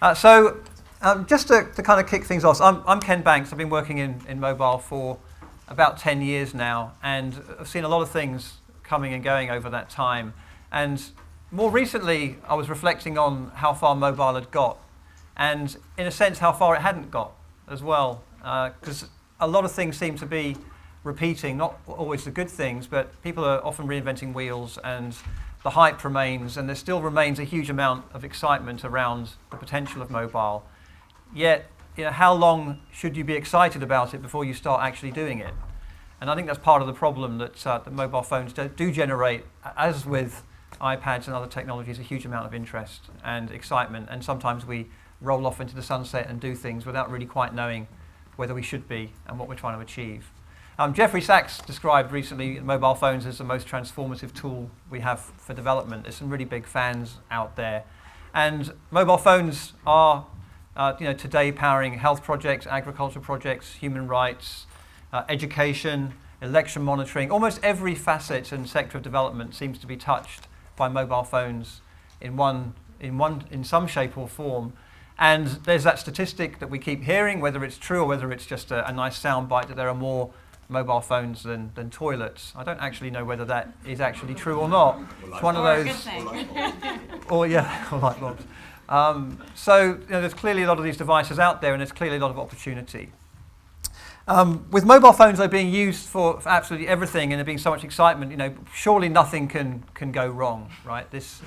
Just to kind of kick things off, I'm Ken Banks. I've been working in mobile for about 10 years now, and I've seen a lot of things coming and going over that time. And more recently, I was reflecting on how far mobile had got, and in a sense, how far it hadn't got as well, because a lot of things seem to be repeating, not always the good things, but people are often reinventing wheels, and the hype remains, and there still remains a huge amount of excitement around the potential of mobile. Yet, how long should you be excited about it before you start actually doing it? And I think that's part of the problem that mobile phones do generate, as with iPads and other technologies, a huge amount of interest and excitement, and sometimes we roll off into the sunset and do things without really quite knowing whether we should be and what we're trying to achieve. Jeffrey Sachs described recently mobile phones as the most transformative tool we have for development. There's some really big fans out there. And mobile phones are today powering health projects, agriculture projects, human rights, education, election monitoring. Almost every facet and sector of development seems to be touched by mobile phones in some shape or form. And there's that statistic that we keep hearing, whether it's true or whether it's just a nice soundbite, that there are more mobile phones than toilets. I don't actually know whether that is actually true or not. It's one of those. Or light bulbs. So there's clearly a lot of these devices out there, and there's clearly a lot of opportunity. With mobile phones, they're being used for absolutely everything, and there being so much excitement. Surely nothing can go wrong, right? This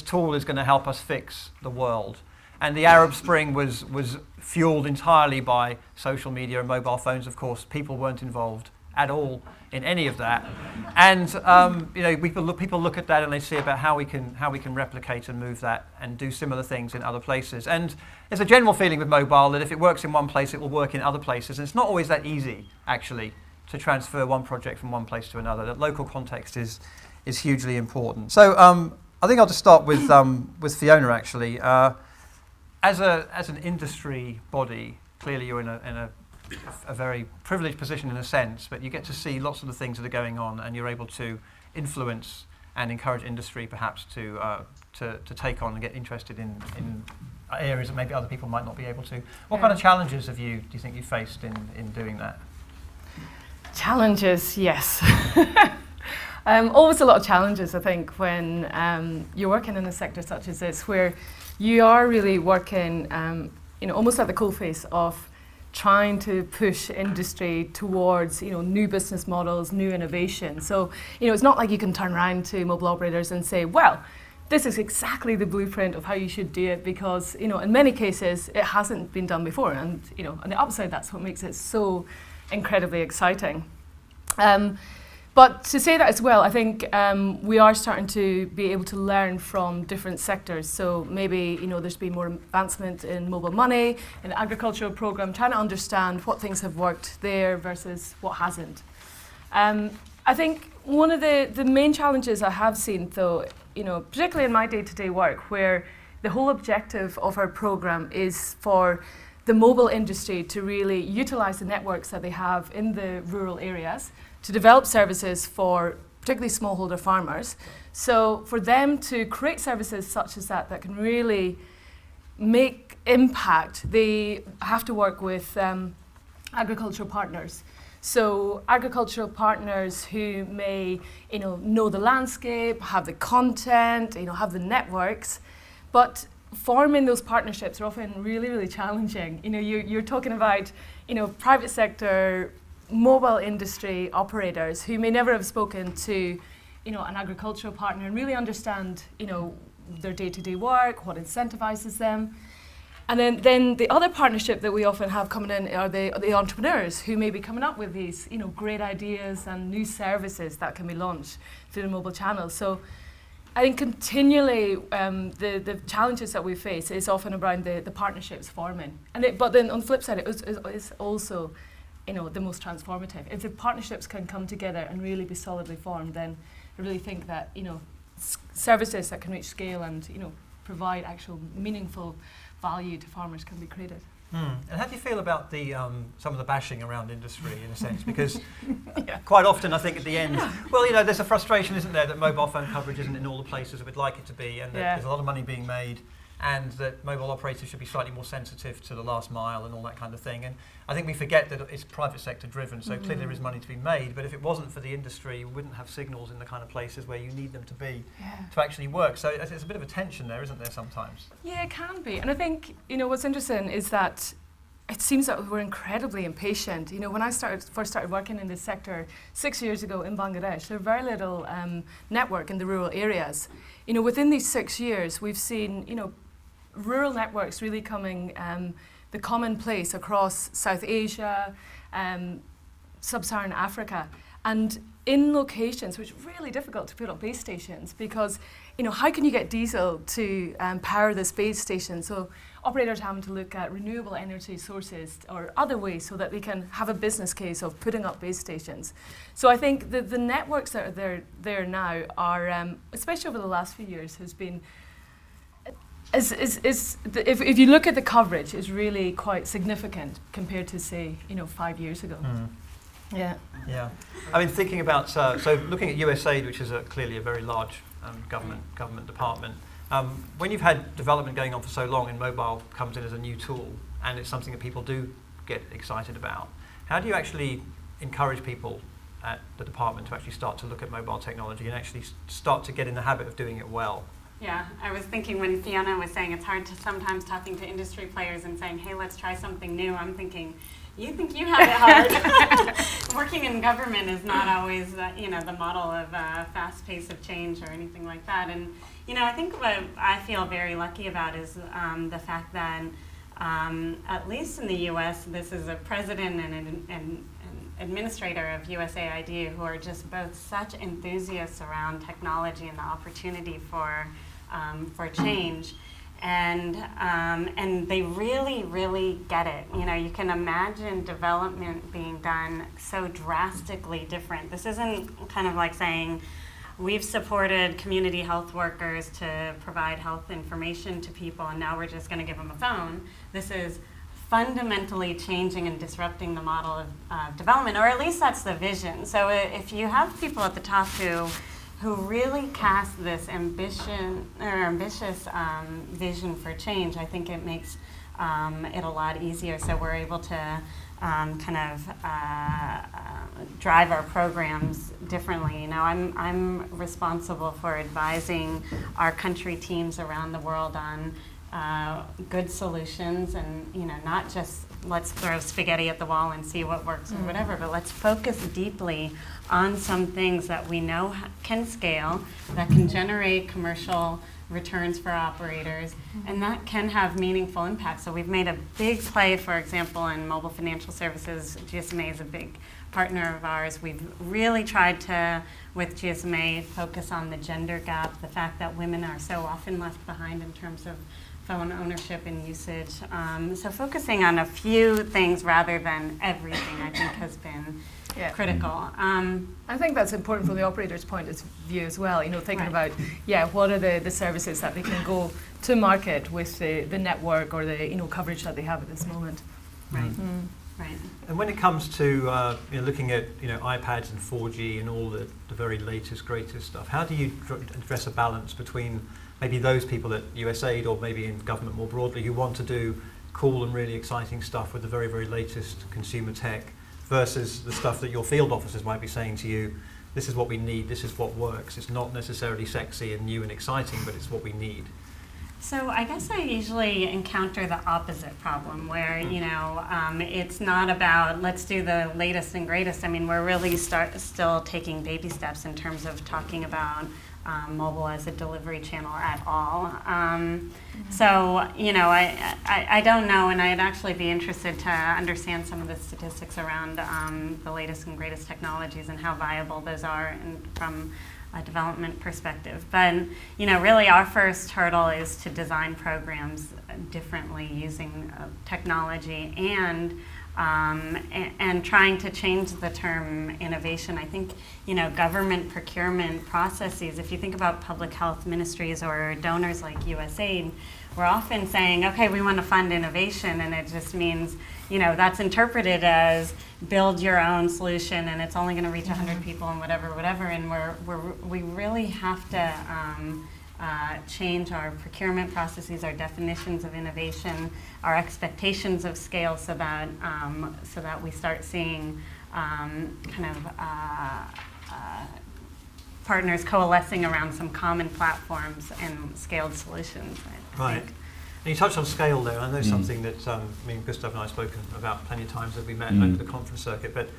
tool is going to help us fix the world. And the Arab Spring was fueled entirely by social media and mobile phones. Of course, people weren't involved at all in any of that. And people look at that and they see about how we can replicate and move that and do similar things in other places. And there's a general feeling with mobile that if it works in one place, it will work in other places. And it's not always that easy, actually, to transfer one project from one place to another. That local context is hugely important. So I think I'll just start with FIONA, actually. As an industry body, clearly you're in a very privileged position in a sense, but you get to see lots of the things that are going on, and you're able to influence and encourage industry perhaps to take on and get interested in areas that maybe other people might not be able to. What kind of challenges do you think you faced in doing that? Challenges, yes. Always a lot of challenges, I think, when you're working in a sector such as this, where you are really working, almost at the coalface of trying to push industry towards, new business models, new innovation. So, it's not like you can turn around to mobile operators and say, well, this is exactly the blueprint of how you should do it, because, in many cases, it hasn't been done before. And, on the upside, that's what makes it so incredibly exciting. But to say that as well, I think we are starting to be able to learn from different sectors. So maybe, there's been more advancement in mobile money, in the agricultural program, trying to understand what things have worked there versus what hasn't. I think one of the main challenges I have seen, though, particularly in my day-to-day work, where the whole objective of our program is for the mobile industry to really utilize the networks that they have in the rural areas to develop services for particularly smallholder farmers. So for them to create services such as that can really make impact, they have to work with agricultural partners. So agricultural partners who may know the landscape, have the content, have the networks, but forming those partnerships are often really, really challenging. You're talking about private sector, mobile industry operators who may never have spoken to, an agricultural partner and really understand, their day-to-day work, what incentivizes them. And then the other partnership that we often have coming in are the entrepreneurs who may be coming up with these, great ideas and new services that can be launched through the mobile channels. So I think continually the challenges that we face is often around the partnerships forming. But then on the flip side, it's also the most transformative. If the partnerships can come together and really be solidly formed, then I really think that services that can reach scale and provide actual meaningful value to farmers can be created. And how do you feel about the some of the bashing around industry, in a sense? Because quite often I think at the end, there's a frustration, isn't there, that mobile phone coverage isn't in all the places that we'd like it to be, and that there's a lot of money being made and that mobile operators should be slightly more sensitive to the last mile and all that kind of thing. And I think we forget that it's private sector driven, so clearly there is money to be made, but if it wasn't for the industry, we wouldn't have signals in the kind of places where you need them to be to actually work. So it's a bit of a tension there, isn't there, sometimes? Yeah, it can be. And I think, what's interesting is that it seems that we're incredibly impatient. When I first started working in this sector 6 years ago in Bangladesh, there was very little network in the rural areas. Within these 6 years, we've seen, rural networks really coming the commonplace across South Asia, Sub-Saharan Africa, and in locations which are really difficult to put up base stations because, how can you get diesel to power this base station? So operators having to look at renewable energy sources or other ways so that they can have a business case of putting up base stations. So I think the networks that are there now are, especially over the last few years, has been if you look at the coverage, is really quite significant compared to, say, 5 years ago. Yeah. Yeah. I mean, thinking about so looking at USAID, which is clearly a very large government department. When you've had development going on for so long, and mobile comes in as a new tool, and it's something that people do get excited about, how do you actually encourage people at the department to actually start to look at mobile technology and actually start to get in the habit of doing it well? Yeah, I was thinking when Fiona was saying it's hard to sometimes talking to industry players and saying, hey, let's try something new, I'm thinking, you think you have it hard. Working in government is not always the model of fast pace of change or anything like that. And I think what I feel very lucky about is the fact that at least in the U.S., this is a president and an administrator of USAID who are just both such enthusiasts around technology and the opportunity for change. And they really, really get it. You can imagine development being done so drastically different. This isn't kind of like saying, we've supported community health workers to provide health information to people, and now we're just going to give them a phone. This is fundamentally changing and disrupting the model of development, or at least that's the vision. So if you have people at the top who really cast this ambitious vision for change, I think it makes it a lot easier. So we're able to drive our programs differently. I'm responsible for advising our country teams around the world on good solutions, and not just let's throw spaghetti at the wall and see what works or whatever, but let's focus deeply on some things that we know can scale, that can generate commercial returns for operators, and that can have meaningful impact. So we've made a big play, for example, in mobile financial services. GSMA is a big partner of ours. We've really tried to, with GSMA, focus on the gender gap, the fact that women are so often left behind in terms of phone ownership and usage. So focusing on a few things rather than everything, I think, has been critical. I think that's important from the operator's point of view as well, thinking about, what are the services that they can go to market with the network or the coverage that they have at this moment. Right. Right. And when it comes to looking at iPads and 4G and all the very latest, greatest stuff, how do you address a balance between maybe those people at USAID or maybe in government more broadly who want to do cool and really exciting stuff with the very, very latest consumer tech versus the stuff that your field officers might be saying to you, this is what we need, this is what works. It's not necessarily sexy and new and exciting, but it's what we need. So I guess I usually encounter the opposite problem where, it's not about let's do the latest and greatest. I mean, we're really still taking baby steps in terms of talking about mobile as a delivery channel at all. So, I don't know, and I'd actually be interested to understand some of the statistics around the latest and greatest technologies and how viable those are from a development perspective. But, really our first hurdle is to design programs differently using technology and trying to change the term innovation. I think, government procurement processes, if you think about public health ministries or donors like USAID, we're often saying, okay, we want to fund innovation, and it just means, that's interpreted as build your own solution, and it's only going to reach 100 people and whatever, and we really have to change our procurement processes, our definitions of innovation, our expectations of scale, so that we start seeing partners coalescing around some common platforms and scaled solutions. I think. And you touched on scale there. I know something that me and Gustav and I have spoken about plenty of times that we met over the conference circuit. But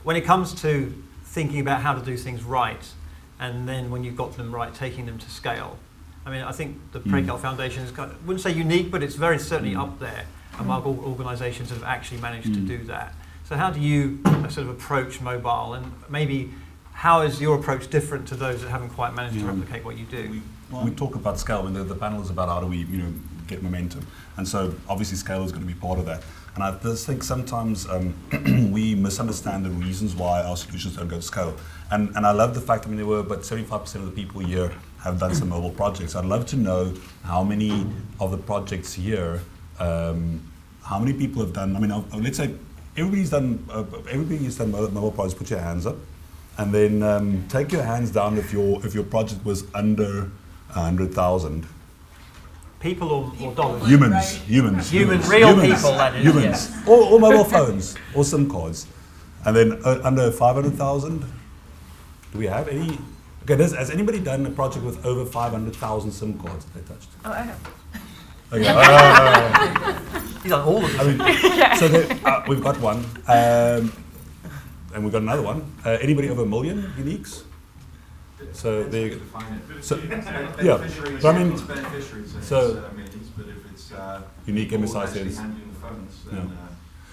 when it comes to thinking about how to do things right, and then when you've got them right, taking them to scale, I mean, I think the PRIYA Foundation is I wouldn't say unique, but it's very certainly up there among organisations that have actually managed to do that. So how do you sort of approach mobile, and maybe how is your approach different to those that haven't quite managed to replicate what you do? We talk about scale. I mean, the panel is about how do we, get momentum, and so obviously scale is going to be part of that. And I just think sometimes we misunderstand the reasons why our solutions don't go to scale. And I love the fact, there were about 75% of the people here have done some mobile projects. I'd love to know how many of the projects here, how many people have done. Let's say everybody has done mobile projects. Put your hands up, and then take your hands down if your project was under 100,000. People or dollars? Humans, real people, that is. Humans, or mobile phones, or SIM cards. And then under 500,000, do we have any? Okay, has anybody done a project with over 500,000 SIM cards that they touched? Oh, I have. Okay. He's done all of them. So we've got one, and we've got another one. Anybody over 1 million uniques? So they, so yeah, beneficiaries, but it's beneficiaries. So millions, but if it's unique MSI says. handling the phones, then,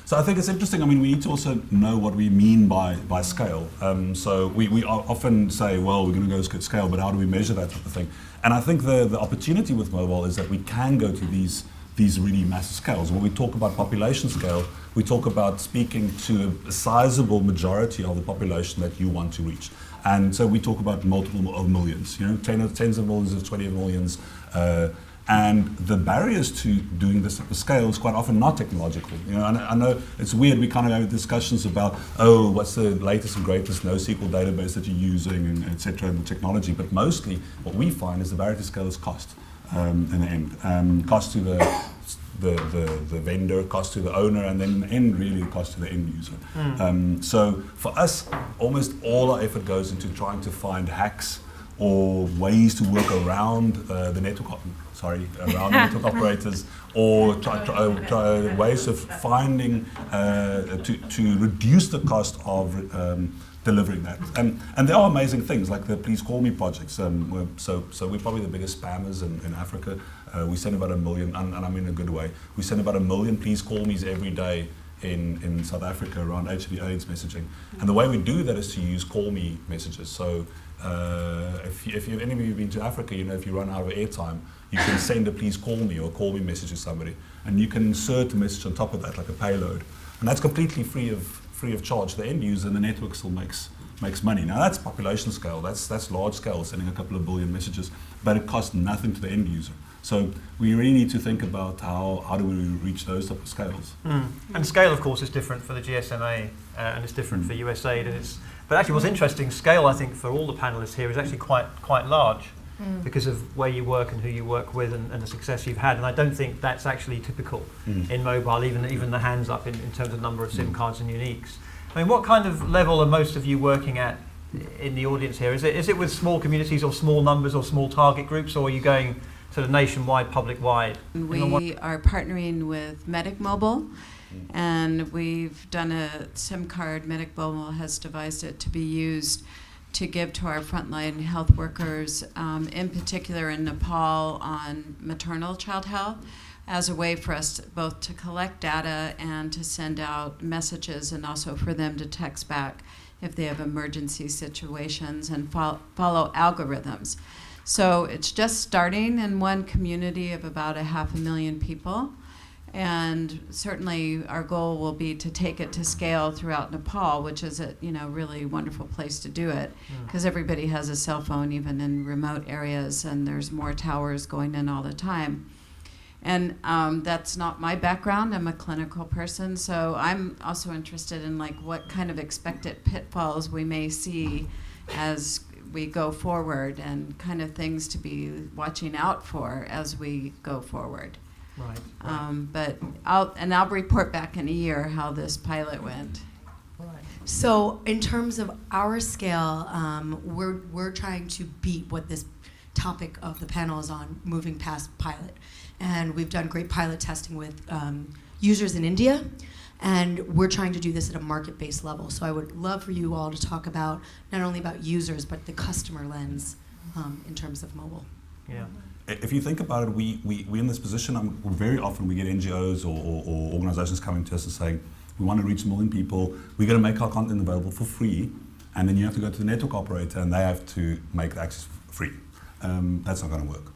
So I think it's interesting. We need to also know what we mean by scale. So we often say, well, we're going to go scale, but how do we measure that type of thing? And I think the opportunity with mobile is that we can go to these really massive scales. When we talk about population scale, we talk about speaking to a sizable majority of the population that you want to reach. And so we talk about multiple of millions, tens of millions, 20 of millions. And the barriers to doing this type of scale is quite often not technological. I know it's weird, we kind of have discussions about, what's the latest and greatest NoSQL database that you're using, and et cetera, and the technology. But mostly what we find is the barrier to scale is cost in the end. Cost to the vendor, cost to the owner, and then in the end, really cost to the end user. So for us, almost all our effort goes into trying to find hacks or ways to work around the network operators, or try ways of finding to reduce the cost of delivering that. And there are amazing things like the Please Call Me projects. So we're probably the biggest spammers in Africa. We send about 1 million, and I mean in a good way. We send about 1 million Please Call Me's every day in South Africa around HIV/AIDS messaging. And the way we do that is to use Call Me messages. So if any of you have been to Africa, if you run out of airtime, you can send a Please Call Me or Call Me message to somebody, and you can insert a message on top of that, like a payload, and that's completely free of charge to the end user, and the network still makes money. Now that's population scale, that's large scale, sending a couple of billion messages, but it costs nothing to the end user. So we really need to think about how do we reach those type of scales. And scale, of course, is different for the GSMA, and it's different for USAID, but actually what's interesting, scale, I think, for all the panelists here is actually quite large because of where you work and who you work with and the success you've had. And I don't think that's actually typical in mobile, even the hands up in terms of number of SIM cards and uniques. I mean, what kind of level are most of you working at in the audience here? Is it with small communities or small numbers or small target groups, or are you going sort of nationwide, public-wide? We are partnering with Medic Mobile, and we've done a SIM card. Medic Mobile has devised it to be used to give to our frontline health workers, in particular in Nepal, on maternal child health, as a way for us both to collect data and to send out messages, and also for them to text back if they have emergency situations and follow algorithms. So it's just starting in one community of about 500,000 people. And certainly our goal will be to take it to scale throughout Nepal, which is a really wonderful place to do it, because everybody has a cell phone, even in remote areas, and there's more towers going in all the time. And that's not my background. I'm a clinical person, so I'm also interested in what kind of expected pitfalls we may see as we go forward and kind of things to be watching out for as we go forward. Right. But I'll report back in a year how this pilot went. So in terms of our scale, we're trying to beat what this topic of the panel is on, moving past pilot. And we've done great pilot testing with users in India, and we're trying to do this at a market-based level. So I would love for you all to talk about not only about users, but the customer lens in terms of mobile. Yeah. If you think about it, we're in this position, very often we get NGOs or organizations coming to us and saying, we want to reach 1 million people, we're going to make our content available for free, and then you have to go to the network operator and they have to make the access free. That's not going to work.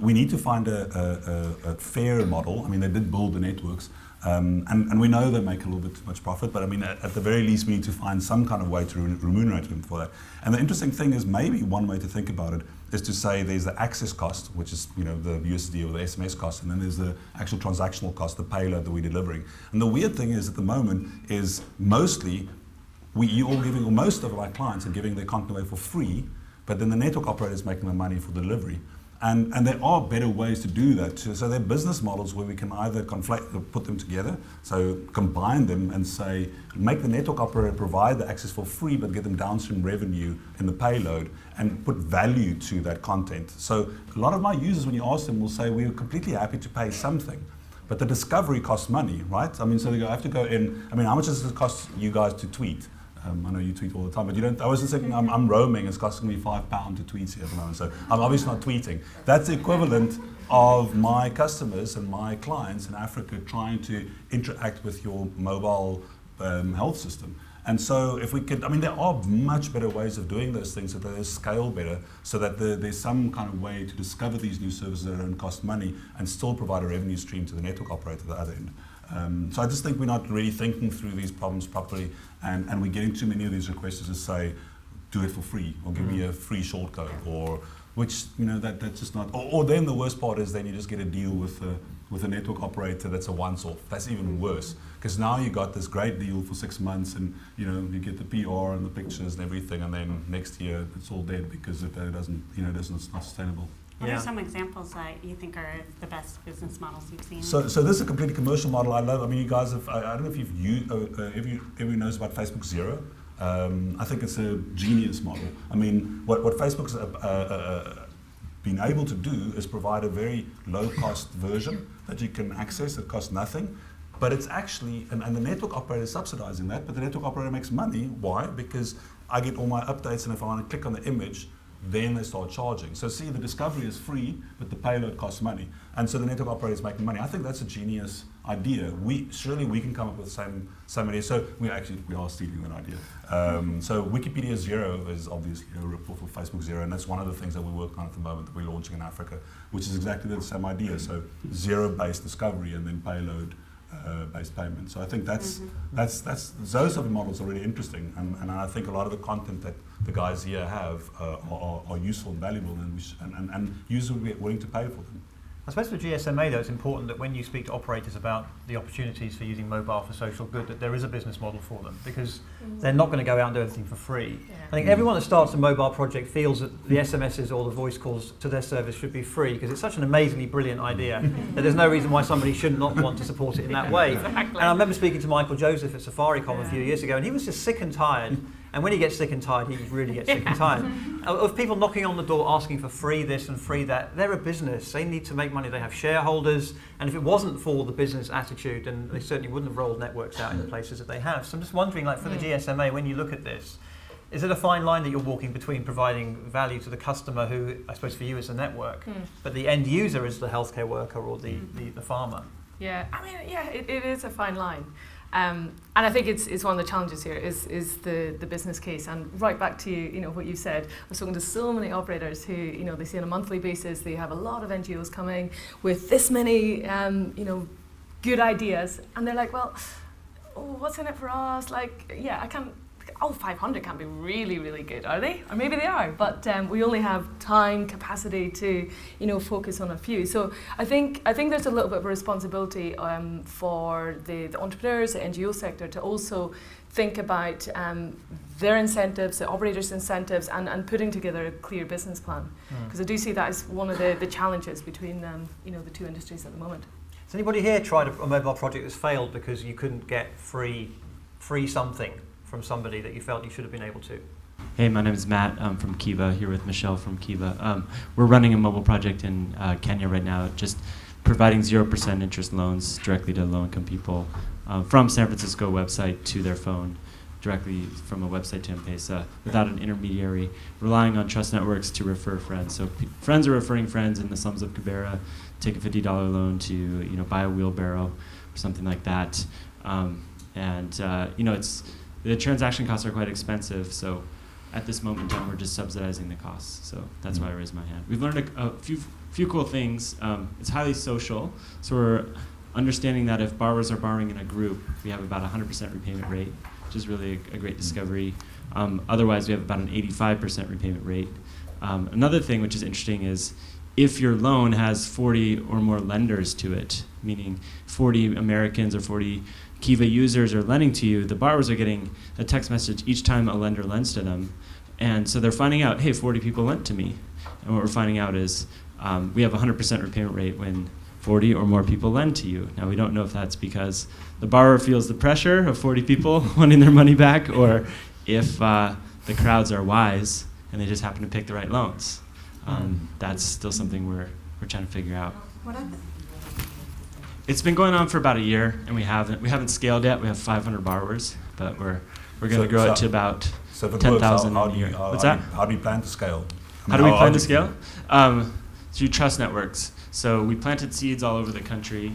We need to find a fair model. I mean, they did build the networks, and we know they make a little bit too much profit, but I mean, at the very least, we need to find some kind of way to remunerate them for that. And the interesting thing is, maybe one way to think about it is to say there's the access cost, which is the USD or the SMS cost, and then there's the actual transactional cost, the payload that we're delivering. And the weird thing is, at the moment, is mostly most of our clients are giving their content away for free, but then the network operator is making the money for delivery. And there are better ways to do that. So there are business models where we can either conflate or put them together, so combine them and say, make the network operator provide the access for free, but get them downstream revenue in the payload and put value to that content. So a lot of my users, when you ask them, will say, we're completely happy to pay something. But the discovery costs money, right? I mean, so they go, I have to go in, I mean, how much does it cost you guys to tweet? I know you tweet all the time, but you don't. I wasn't thinking I'm roaming. It's costing me £5 to tweet here at the moment, so I'm obviously not tweeting. That's the equivalent of my customers and my clients in Africa trying to interact with your mobile health system. And so if we could, I mean, there are much better ways of doing those things so that they scale better, so that there's some kind of way to discover these new services that don't cost money and still provide a revenue stream to the network operator at the other end. So I just think we're not really thinking through these problems properly, and we're getting too many of these requests to say, do it for free, or give me a free shortcode, or which, that's just not, or then the worst part is then you just get a deal with a network operator that's a once-off. That's even worse, because now you got this great deal for 6 months, and you get the PR and the pictures and everything, and then next year it's all dead because it doesn't, it's not sustainable. What are some examples that you think are the best business models you've seen? So this is a completely commercial model. I love. I mean, you guys have. I don't know if you've used. Everyone knows about Facebook Zero. I think it's a genius model. I mean, what Facebook's been able to do is provide a very low-cost version that you can access. It costs nothing, but it's actually and the network operator is subsidizing that. But the network operator makes money. Why? Because I get all my updates, and if I want to click on the image, then they start charging. So see, the discovery is free, but the payload costs money. And so the network operator is making money. I think that's a genius idea. Surely we can come up with the same idea. So we are stealing that idea. So Wikipedia Zero is obviously a ripoff of Facebook Zero, and that's one of the things that we work on at the moment that we're launching in Africa, which is exactly the same idea. So zero-based discovery and then payload based payment. So I think that's those of the models are really interesting, and I think a lot of the content that the guys here have are useful and valuable, and users will be willing to pay for them. I suppose for GSMA, though, it's important that when you speak to operators about the opportunities for using mobile for social good, that there is a business model for them, because they're not going to go out and do everything for free. Yeah. I think everyone that starts a mobile project feels that the SMSs or the voice calls to their service should be free, because it's such an amazingly brilliant idea that there's no reason why somebody should not want to support it in that way. Exactly. And I remember speaking to Michael Joseph at SafariCom a few years ago, and he was just sick and tired. And when he gets sick and tired, he really gets sick and tired. Of people knocking on the door asking for free this and free that. They're a business. They need to make money. They have shareholders. And if it wasn't for the business attitude, then they certainly wouldn't have rolled networks out in the places that they have. So I'm just wondering, for the GSMA, when you look at this, is it a fine line that you're walking between providing value to the customer, who, I suppose for you is the network, but the end user is the healthcare worker or the farmer? Yeah, I mean, it is a fine line. And I think it's one of the challenges here is the business case. And right back to what you said, I've spoken to so many operators who they see on a monthly basis, they have a lot of NGOs coming with this many good ideas, and they're like, well, what's in it for us? I can't. 500 can't be really, really good, are they? Or maybe they are, but we only have time, capacity to, focus on a few. So I think there's a little bit of a responsibility for the entrepreneurs, the NGO sector, to also think about their incentives, the operators' incentives, and putting together a clear business plan. Because I do see that as one of the challenges between the two industries at the moment. Has anybody here tried a mobile project that's failed because you couldn't get free something from somebody that you felt you should have been able to? Hey, my name is Matt. I'm from Kiva, here with Michelle from Kiva. We're running a mobile project in Kenya right now, just providing 0% interest loans directly to low-income people from San Francisco website to their phone, directly from a website to M-Pesa, without an intermediary, relying on trust networks to refer friends. So friends are referring friends in the slums of Kibera, take a $50 loan to buy a wheelbarrow or something like that. It's the transaction costs are quite expensive, so at this moment in time, we're just subsidizing the costs. So that's why I raised my hand. We've learned a few cool things. It's highly social, so we're understanding that if borrowers are borrowing in a group, we have about 100% repayment rate, which is really a great discovery. Otherwise, we have about an 85% repayment rate. Another thing which is interesting is if your loan has 40 or more lenders to it, meaning 40 Americans or 40 Kiva users are lending to you, the borrowers are getting a text message each time a lender lends to them. And so they're finding out, hey, 40 people lent to me. And what we're finding out is we have a 100% repayment rate when 40 or more people lend to you. Now, we don't know if that's because the borrower feels the pressure of 40 people wanting their money back, or if the crowds are wise and they just happen to pick the right loans. That's still something we're trying to figure out. What are It's been going on for about a year, and we haven't scaled yet. We have 500 borrowers, but we're going to grow it to about So if it 10,000 works, a year. What's how that? How do you plan to scale? How do we plan to scale? Through trust networks. So we planted seeds all over the country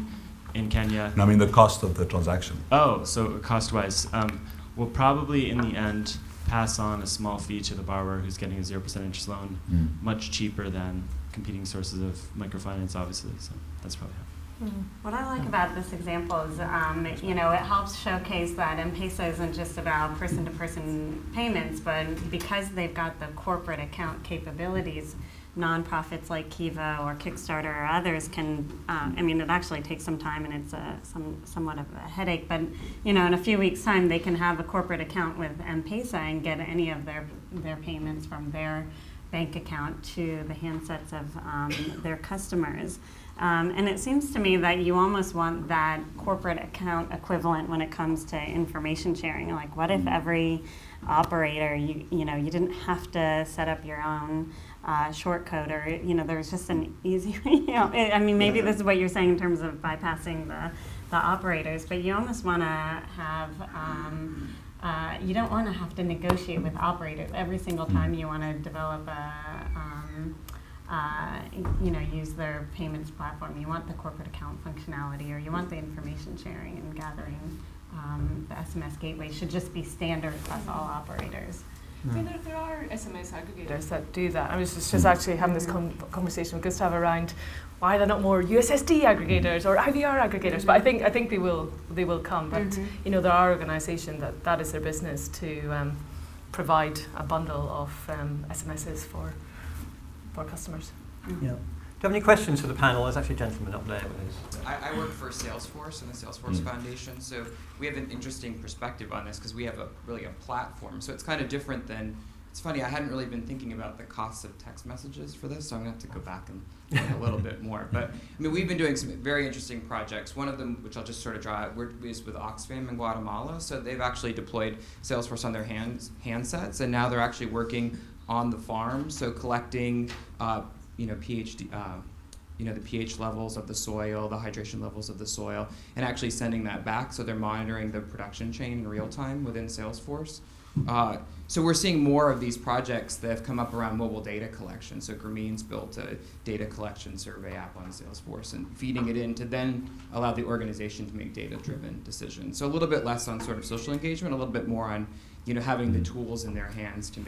in Kenya. No, I mean the cost of the transaction. Oh, so cost-wise, we'll probably in the end pass on a small fee to the borrower who's getting a 0% interest loan, much cheaper than competing sources of microfinance, obviously. So that's probably how. What I like about this example is, it helps showcase that M-Pesa isn't just about person-to-person payments, but because they've got the corporate account capabilities, nonprofits like Kiva or Kickstarter or others can, it actually takes some time and it's somewhat of a headache, but in a few weeks' time they can have a corporate account with M-Pesa and get any of their payments from their bank account to the handsets of their customers. And it seems to me that you almost want that corporate account equivalent when it comes to information sharing. Like, what if every operator, you didn't have to set up your own short code, or there's just an easy, maybe this is what you're saying in terms of bypassing the operators, but you almost want to have. You don't want to have to negotiate with operators every single time you want to develop use their payments platform. You want the corporate account functionality, or you want the information sharing and gathering. The SMS gateway should just be standard across all operators. I mean, there are SMS aggregators that do that. I was just actually having this conversation with Gustav around why they're not more USSD aggregators or IVR aggregators. But I think they will come. But there are organisations that is their business to provide a bundle of SMSs for customers. Yeah. Do you have any questions for the panel? There's actually a gentleman up there with his. I work for Salesforce and the Salesforce Foundation, so we have an interesting perspective on this because we have really a platform. So it's kind of different than, it's funny, I hadn't really been thinking about the costs of text messages for this, so I'm going to have to go back and learn a little bit more. But we've been doing some very interesting projects. One of them, which I'll just sort of draw out, is with Oxfam in Guatemala. So they've actually deployed Salesforce on their handsets, and now they're actually working on the farm, so collecting pH, the pH levels of the soil, the hydration levels of the soil, and actually sending that back. So they're monitoring the production chain in real time within Salesforce. So we're seeing more of these projects that have come up around mobile data collection. So Grameen's built a data collection survey app on Salesforce and feeding it in to then allow the organization to make data-driven decisions. So a little bit less on sort of social engagement, a little bit more on having the tools in their hands to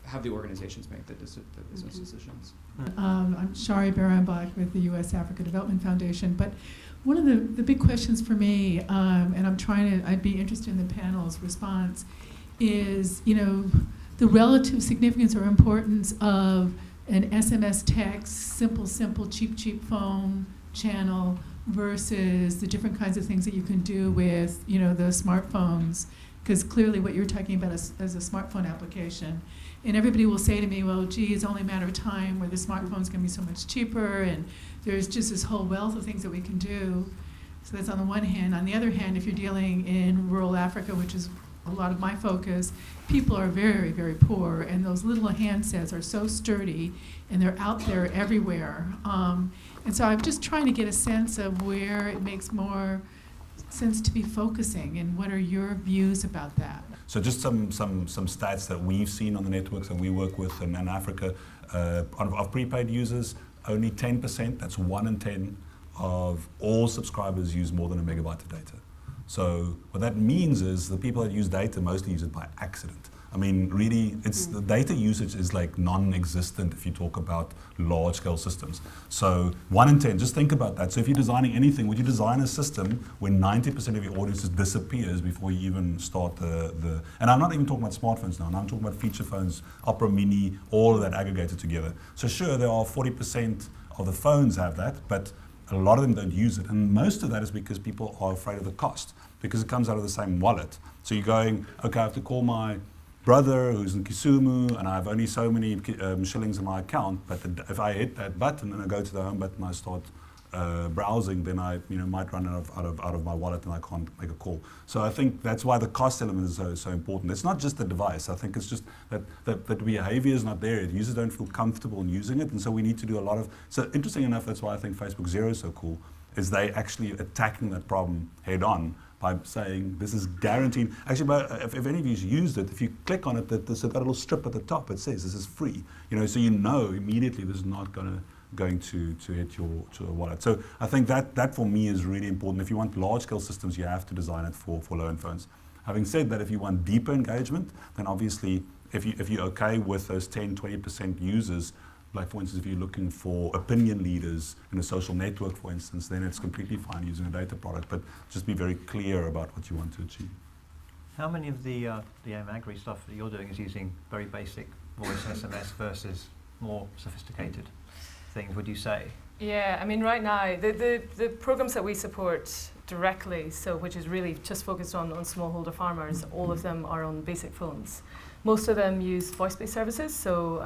have the organizations make the business decisions. I'm Shari Baranbach with the U.S. Africa Development Foundation, but one of the big questions for me, and I'd be interested in the panel's response, is the relative significance or importance of an SMS text, simple, cheap phone channel versus the different kinds of things that you can do with the smartphones because clearly what you're talking about is as a smartphone application. And everybody will say to me, well, gee, it's only a matter of time where the smartphone's going to be so much cheaper, and there's just this whole wealth of things that we can do. So that's on the one hand. On the other hand, if you're dealing in rural Africa, which is a lot of my focus, people are very, very poor, and those little handsets are so sturdy, and they're out there everywhere. And so I'm just trying to get a sense of where it makes more sense to be focusing, and what are your views about that? So just some stats that we've seen on the networks that we work with in Africa, of prepaid users, only 10%, that's 1 in 10, of all subscribers use more than a megabyte of data. So what that means is the people that use data mostly use it by accident. I mean, really, it's the data usage is like non-existent if you talk about large-scale systems. So 1 in 10, just think about that. So if you're designing anything, would you design a system where 90% of your audience just disappears before you even start the and I'm not even talking about smartphones now, I'm talking about feature phones, Opera Mini, all of that aggregated together. So sure, there are 40% of the phones have that, but a lot of them don't use it. And most of that is because people are afraid of the cost, because it comes out of the same wallet. So you're going, okay, I have to call my brother who's in Kisumu, and I have only so many shillings in my account, but if I hit that button and I go to the home button and I start browsing, then I might run out of my wallet and I can't make a call. So I think that's why the cost element is so important. It's not just the device. I think it's just that behavior is not there. Users don't feel comfortable in using it, and so we need to do a lot of. So interesting enough, that's why I think Facebook Zero is so cool. Is they actually attacking that problem head on by saying this is guaranteed. Actually, if any of you used it, if you click on it, there's got a little strip at the top. It says this is free. So you know immediately this is not going to hit your wallet. So I think that for me is really important. If you want large-scale systems, you have to design it for low-end phones. Having said that, if you want deeper engagement, then obviously if you're okay with those 10-20% users, like for instance, if you're looking for opinion leaders in a social network, for instance, then it's completely fine using a data product, but just be very clear about what you want to achieve. How many of the mAgri stuff that you're doing is using very basic voice SMS versus more sophisticated things, would you say? Yeah, I mean, right now, the programs that we support directly, so which is really just focused on smallholder farmers, all of them are on basic phones. Most of them use voice-based services, so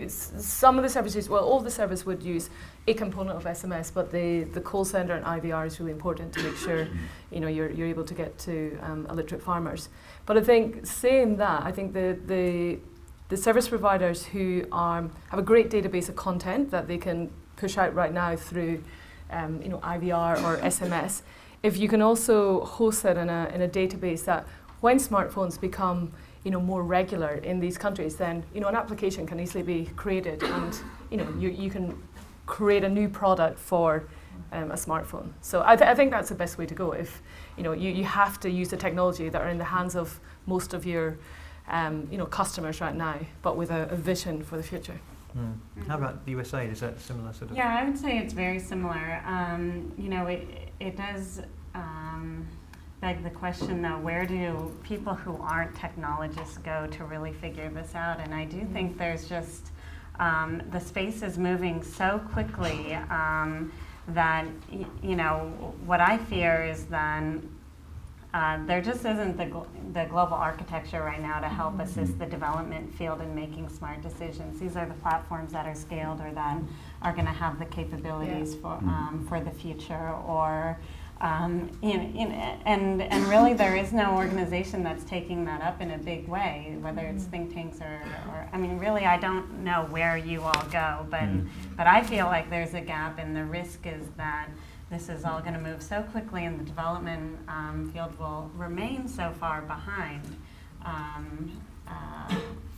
some of the services, well, all the service would use a component of SMS, but the call center and IVR is really important to make sure you're able to get to illiterate farmers. But I think saying that, I think the service providers who have a great database of content that they can push out right now through IVR or SMS, if you can also host that in a database that when smartphones become more regular in these countries, then an application can easily be created, and you can create a new product for a smartphone. So I think that's the best way to go. If you have to use the technology that are in the hands of most of your customers right now, but with a vision for the future. How about the USA? Is that similar sort of? Yeah, I would say it's very similar. It does beg the question, though, where do people who aren't technologists go to really figure this out? And I do think there's just, the space is moving so quickly that, what I fear is then there just isn't the global architecture right now to help assist the development field in making smart decisions. These are the platforms that are scaled or that are going to have the capabilities for the future, or and really there is no organization that's taking that up in a big way, whether it's think tanks or I mean, really, I don't know where you all go, but I feel like there's a gap, and the risk is that this is all going to move so quickly, and the development field will remain so far behind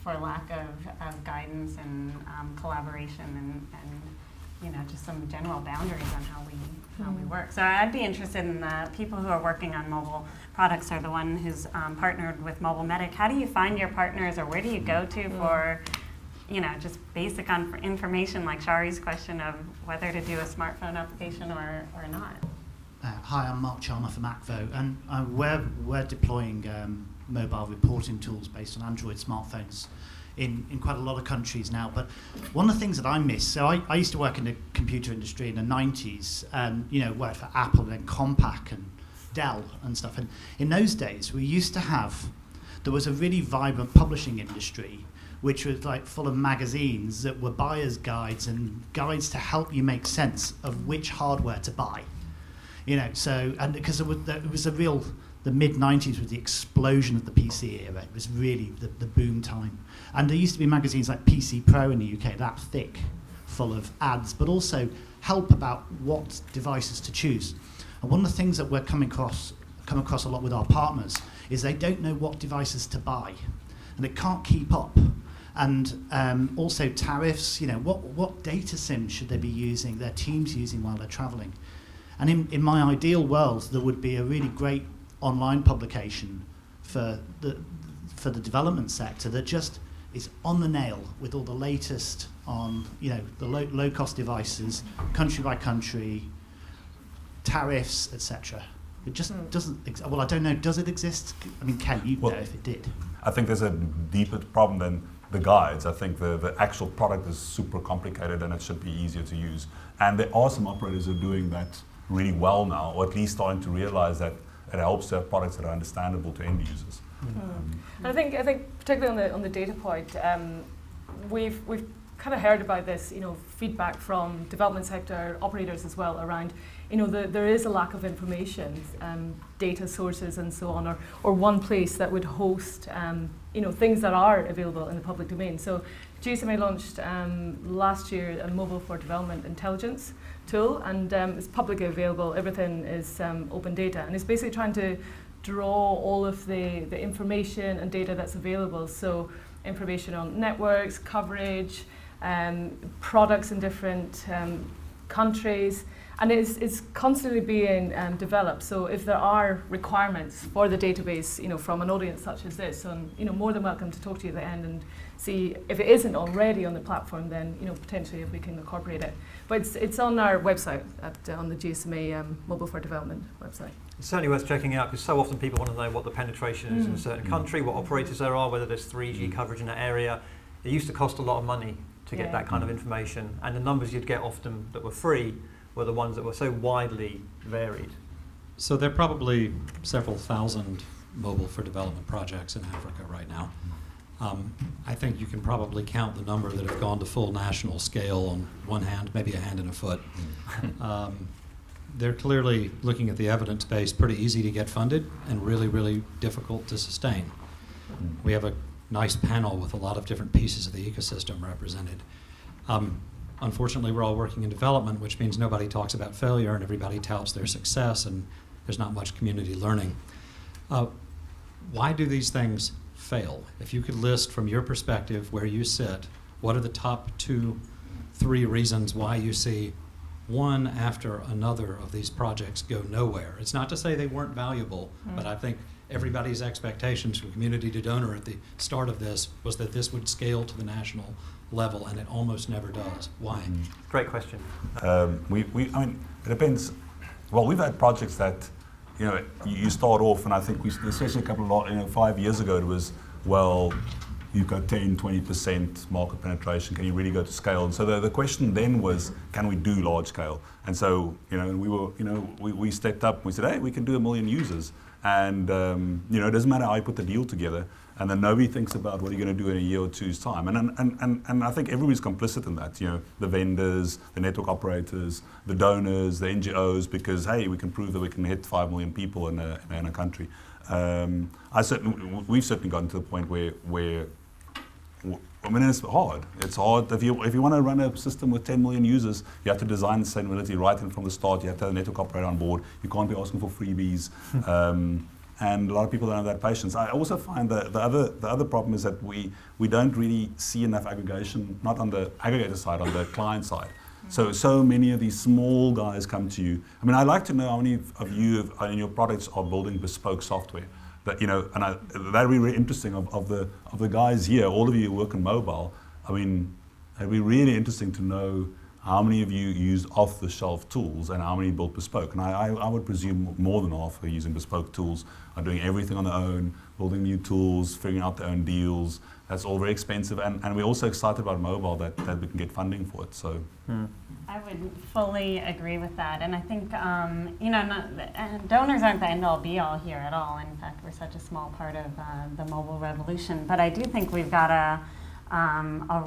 for lack of guidance and collaboration and just some general boundaries on how we work. So I'd be interested in the people who are working on mobile products are the one who's partnered with Mobile Medic. How do you find your partners, or where do you go to for just basic information, like Shari's question of whether to do a smartphone application or not? Hi, I'm Mark Chalmer from ACVO, and we're deploying mobile reporting tools based on Android smartphones in quite a lot of countries now. But one of the things that I miss, so I used to work in the computer industry in the 90s, worked for Apple and then Compaq and Dell and stuff. And in those days, there was a really vibrant publishing industry, which was like full of magazines that were buyer's guides and guides to help you make sense of which hardware to buy. So, and because it was the mid-90s was the explosion of the PC era. It was really the boom time. And there used to be magazines like PC Pro in the UK, that thick, full of ads, but also help about what devices to choose. And one of the things that we're come across a lot with our partners is they don't know what devices to buy, and they can't keep up. And also tariffs, what data SIM should they be using, their teams using while they're traveling. And in my ideal world, there would be a really great online publication for the development sector that just is on the nail with all the latest on the low cost devices, country by country, tariffs, etc. It just doesn't. Well, I don't know. Does it exist? I mean, Ken, you know if it did. I think there's a deeper problem than the guides. I think the actual product is super complicated and it should be easier to use. And there are some operators who are doing that really well now, or at least starting to realize that it helps to have products that are understandable to end users. I think particularly on the data point, we've kind of heard about this, feedback from development sector operators as well around, there is a lack of information, data sources and so on, or one place that would host, things that are available in the public domain. So GSMA launched last year a mobile for development intelligence tool, and it's publicly available. Everything is open data, and it's basically trying to draw all of the information and data that's available. So information on networks, coverage, products in different countries, and it's constantly being developed. So if there are requirements for the database, from an audience such as this, more than welcome to talk to you at the end and see if it isn't already on the platform, then potentially if we can incorporate it. But it's on our website on the GSMA Mobile for Development website. It's certainly worth checking out because so often people want to know what the penetration is in a certain country, what operators there are, whether there's 3G coverage in that area. It used to cost a lot of money to get that kind of information, and the numbers you'd get often that were free were the ones that were so widely varied. So there are probably several thousand mobile for development projects in Africa right now. I think you can probably count the number that have gone to full national scale on one hand, maybe a hand and a foot. They're clearly, looking at the evidence base, pretty easy to get funded and really, really difficult to sustain. We have a nice panel with a lot of different pieces of the ecosystem represented. Unfortunately, we're all working in development, which means nobody talks about failure and everybody touts their success, and there's not much community learning. Why do these things fail? If you could list from your perspective where you sit, what are the top 2, 3 reasons why you see one after another of these projects go nowhere? It's not to say they weren't valuable, but I think everybody's expectations from community to donor at the start of this was that this would scale to the national level, and it almost never does. Why? Great question. I mean, it depends. Well, we've had projects that, you start off, and I think especially a couple of, 5 years ago, it was, well, you've got 10, 20% market penetration. Can you really go to scale? And so the question then was, can we do large scale? And so, we stepped up and we said, hey, we can do 1 million users. And, it doesn't matter how you put the deal together. And then nobody thinks about what you're going to do in a year or two's time. And I think everybody's complicit in that, the vendors, the network operators, the donors, the NGOs, because, hey, we can prove that we can hit 5 million people in a country. We've certainly gotten to the point where it's hard. It's hard. If you want to run a system with 10 million users, you have to design sustainability right in from the start. You have to have a network operator on board. You can't be asking for freebies. And a lot of people don't have that patience. I also find that the other problem is that we don't really see enough aggregation, not on the aggregator side, on the client side. So many of these small guys come to you. I mean, I'd like to know how many of you in your products are building bespoke software. That, that'd be really interesting of the guys here. All of you who work in mobile. I mean, it'd be really interesting to know how many of you use off-the-shelf tools and how many build bespoke? And I would presume more than half are using bespoke tools, are doing everything on their own, building new tools, figuring out their own deals. That's all very expensive, and we're also excited about mobile that we can get funding for it. So, I would fully agree with that, and I think donors aren't the end-all, be-all here at all. In fact, we're such a small part of the mobile revolution. But I do think we've got a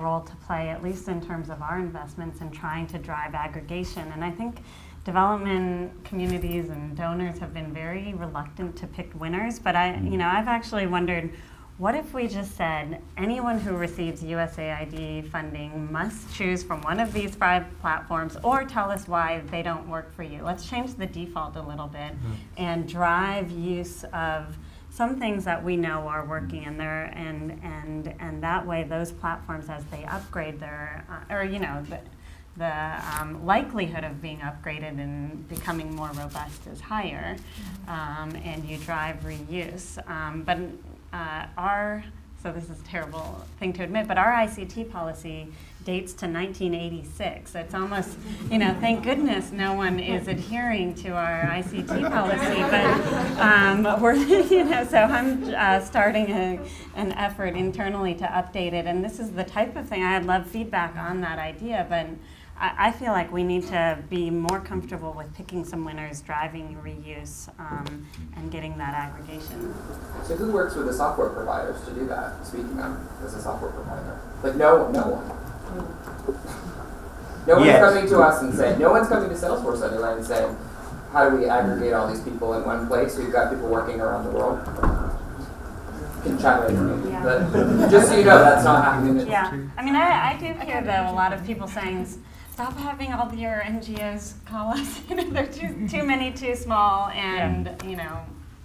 role to play, at least in terms of our investments in trying to drive aggregation. And I think development communities and donors have been very reluctant to pick winners. But I've actually wondered, what if we just said anyone who receives USAID funding must choose from one of these 5 platforms, or tell us why they don't work for you? Let's change the default a little bit and drive use of some things that we know are working in there, and that way those platforms, as they upgrade their the likelihood of being upgraded and becoming more robust is higher, and you drive reuse. So this is a terrible thing to admit, but our ICT policy dates to 1986. It's almost, thank goodness no one is adhering to our ICT policy, but we're, so I'm starting an effort internally to update it, and this is the type of thing, I'd love feedback on that idea, but I feel like we need to be more comfortable with picking some winners, driving reuse, and getting that aggregation. So who works with the software providers to do that, speaking of as a software provider? Like no one. No one's coming to us and saying, no one's coming to Salesforce anyway and saying, how do we aggregate all these people in one place? We've got people working around the world. You can chime in for me, but just so you know, that's not happening. Yeah, I mean, I do hear though a lot of people saying, stop having all your NGOs call us. They're too many, too small, and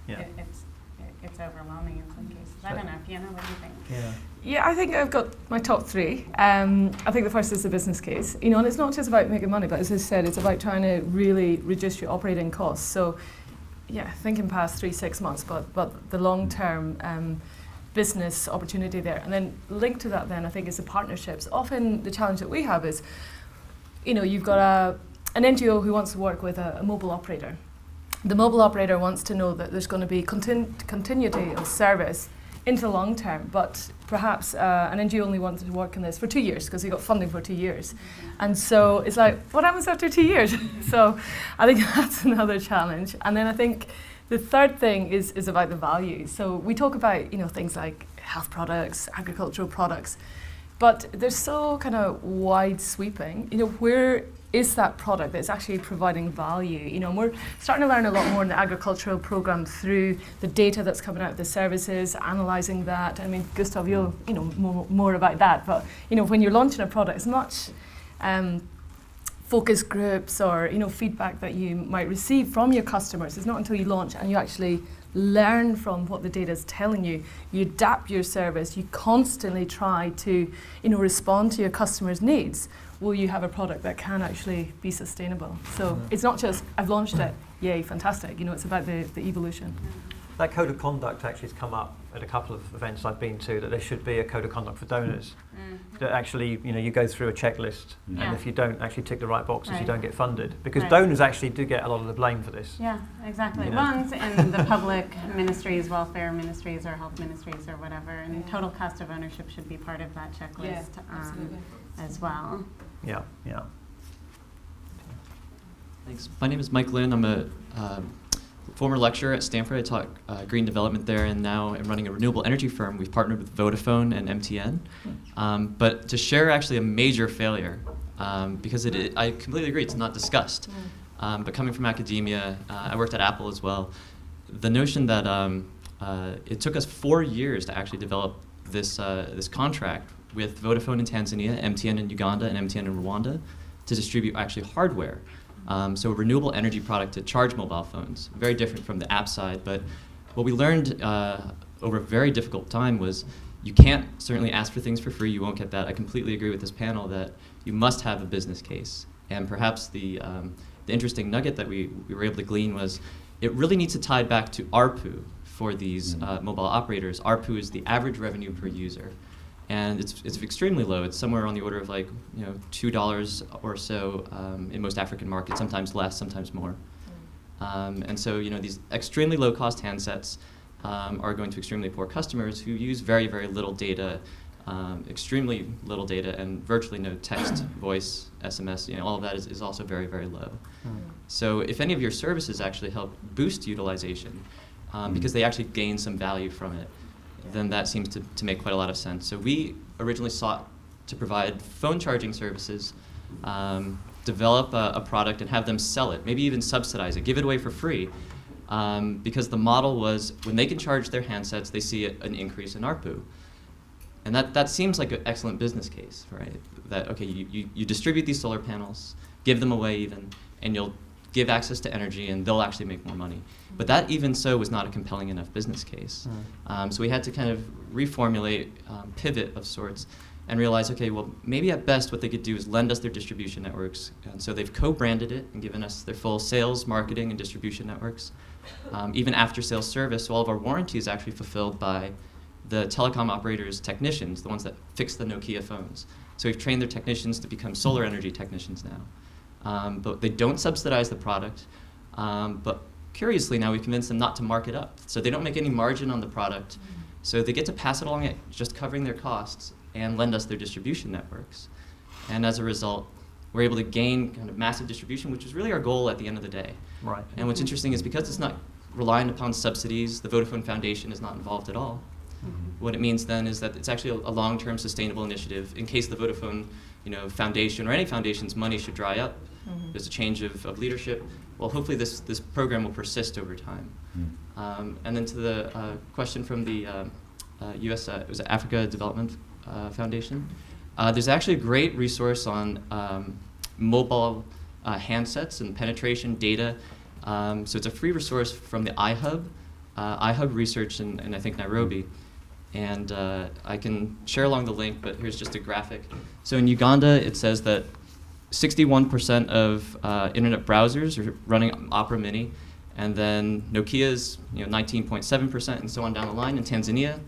it's overwhelming in some cases. I don't know, Fiona, what do you think? Yeah, I think I've got my top 3. I think the first is the business case, and it's not just about making money, but as I said, it's about trying to really reduce your operating costs. So, thinking past 3-6 months, but the long-term business opportunity there, and then linked to that, then I think is the partnerships. Often the challenge that we have is, you've got an NGO who wants to work with a mobile operator. The mobile operator wants to know that there's going to be continuity of service into the long term, but perhaps an NGO only wanted to work on this for 2 years because he got funding for 2 years. And so it's like, what happens after 2 years? So I think that's another challenge. And then I think the third thing is about the value. So we talk about, things like health products, agricultural products, but they're so kind of wide sweeping. Where is that product that's actually providing value? And we're starting to learn a lot more in the agricultural program through the data that's coming out of the services, analysing that. I mean, Gustav, you'll more about that. But when you're launching a product, as much focus groups or feedback that you might receive from your customers, it's not until you launch and you actually learn from what the data is telling you. You adapt your service. You constantly try to, respond to your customers' needs. Will you have a product that can actually be sustainable? So it's not just I've launched it, yay, fantastic. It's about the evolution. That code of conduct actually has come up at a couple of events I've been to, that there should be a code of conduct for donors. That actually, you go through a checklist, and if you don't actually tick the right boxes, you don't get funded. Because donors actually do get a lot of the blame for this. Yeah, exactly. Ones in the public ministries, welfare ministries, or health ministries, or whatever, and total cost of ownership should be part of that checklist as well. Yeah. Thanks. My name is Mike Lynn. I'm a former lecturer at Stanford. I taught green development there, and now I'm running a renewable energy firm. We've partnered with Vodafone and MTN. But to share actually a major failure, because I completely agree, it's not discussed. But coming from academia, I worked at Apple as well. The notion that it took us 4 years to actually develop this contract with Vodafone in Tanzania, MTN in Uganda, and MTN in Rwanda to distribute actually hardware. So a renewable energy product to charge mobile phones. Very different from the app side, but what we learned over a very difficult time was you can't certainly ask for things for free, you won't get that. I completely agree with this panel that you must have a business case. And perhaps the interesting nugget that we were able to glean was it really needs to tie back to ARPU for these mobile operators. ARPU is the average revenue per user. and it's extremely low. It's somewhere on the order of like $2 or so in most African markets, sometimes less, sometimes more. And so these extremely low cost handsets are going to extremely poor customers who use very, very little data, extremely little data, and virtually no text, voice, SMS. All of that is also very, very low. So if any of your services actually help boost utilization, because they actually gain some value from it, then that seems to make quite a lot of sense. So we originally sought to provide phone charging services, develop a product and have them sell it, maybe even subsidize it, give it away for free, because the model was when they can charge their handsets, they see an increase in ARPU. And that seems like an excellent business case, right? That, okay, you distribute these solar panels, give them away even, and you'll give access to energy and they'll actually make more money. But that even so was not a compelling enough business case. So we had to kind of reformulate, pivot of sorts, and realize, okay, well, maybe at best what they could do is lend us their distribution networks. And so they've co-branded it and given us their full sales, marketing, and distribution networks. Even after sales service, so all of our warranty is actually fulfilled by the telecom operators' technicians, the ones that fix the Nokia phones. So we've trained their technicians to become solar energy technicians now. But they don't subsidize the product. But curiously now we've convinced them not to mark it up. So they don't make any margin on the product. So they get to pass it along at just covering their costs and lend us their distribution networks. And as a result, we're able to gain kind of massive distribution, which is really our goal at the end of the day. Right. And what's interesting is because it's not reliant upon subsidies, the Vodafone Foundation is not involved at all. What it means then is that it's actually a long-term sustainable initiative in case the Vodafone Foundation or any foundation's money should dry up. There's a change of leadership. Well, hopefully this program will persist over time. And then to the question from the U.S. It was Africa Development Foundation. There's actually a great resource on mobile handsets and penetration data. So it's a free resource from the iHub Research in I think Nairobi. And I can share along the link, but here's just a graphic. So in Uganda, it says that 61% of internet browsers are running Opera Mini, and then Nokia's 19.7% and so on down the line. In Tanzania,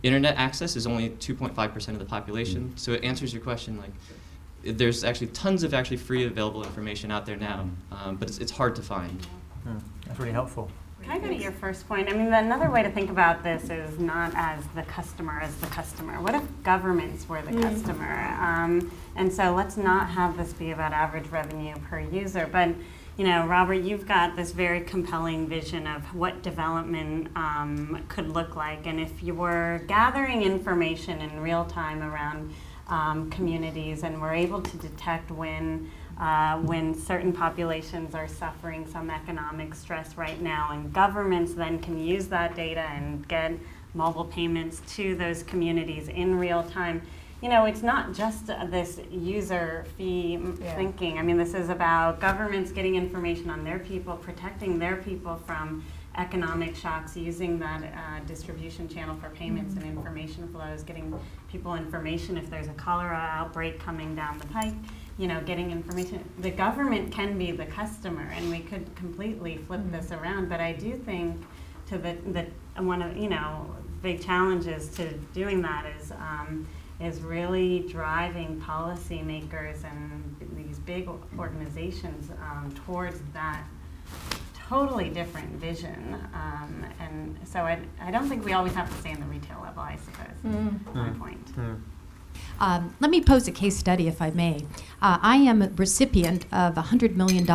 internet access is only 2.5% of the population. So it answers your question, like there's actually tons of actually free available information out there now, but it's hard to find. That's really helpful. Can I go to your first point? I mean, another way to think about this is not as the customer. What if governments were the customer? And so let's not have this be about average revenue per user. But, Robert, you've got this very compelling vision of what development could look like. And if you were gathering information in real time around communities and were able to detect when certain populations are suffering some economic stress right now, and governments then can use that data and get mobile payments to those communities in real time. It's not just this user fee thinking. I mean, this is about governments getting information on their people, protecting their people from economic shocks, using that distribution channel for payments and information flows, getting people information if there's a cholera outbreak coming down the pike. Getting information. The government can be the customer, and we could completely flip this around. But I do think to the one of big challenges to doing that is really driving policymakers and these big organizations towards that totally different vision. And so I don't think we always have to stay in the retail level, I suppose. My point. Let me pose a case study, if I may. I am a recipient of a $100 million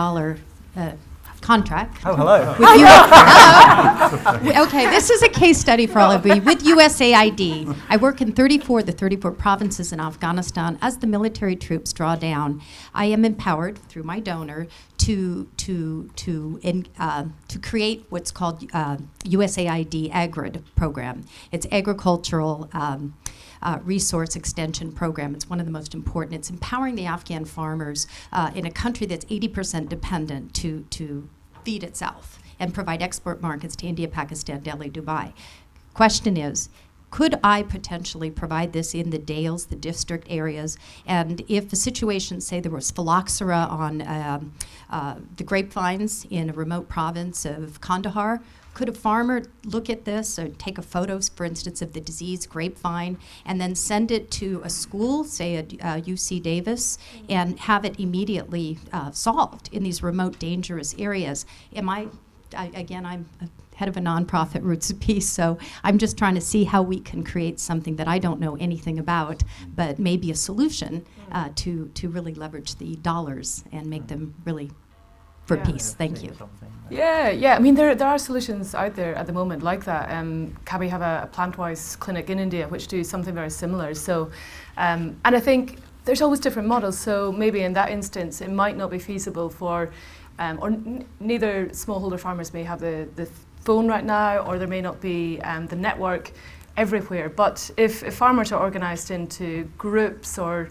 contract. Oh, hello. Okay, this is a case study for all of you. With USAID, I work in 34 of the 34 provinces in Afghanistan. As the military troops draw down, I am empowered through my donor to create what's called USAID AGRID program. It's agricultural resource extension program. It's one of the most important. It's empowering the Afghan farmers in a country that's 80% dependent to feed itself and provide export markets to India, Pakistan, Delhi, Dubai. Question is, could I potentially provide this in the Dales, the district areas? And if a situation, say there was phylloxera on the grapevines in a remote province of Kandahar, Could a farmer look at this or take a photo, for instance, of the disease grapevine and then send it to a school, say at UC Davis, and have it immediately solved in these remote, dangerous areas? Again, I'm head of a nonprofit, Roots of Peace, so I'm just trying to see how we can create something that I don't know anything about, but maybe a solution to really leverage the dollars and make them really for peace. Thank you. Yeah. I mean, there are solutions out there at the moment like that. CABI have a Plantwise clinic in India which do something very similar. So, and I think there's always different models. So maybe in that instance, it might not be feasible for, neither smallholder farmers may have the phone right now, or there may not be the network everywhere. But if farmers are organised into groups, or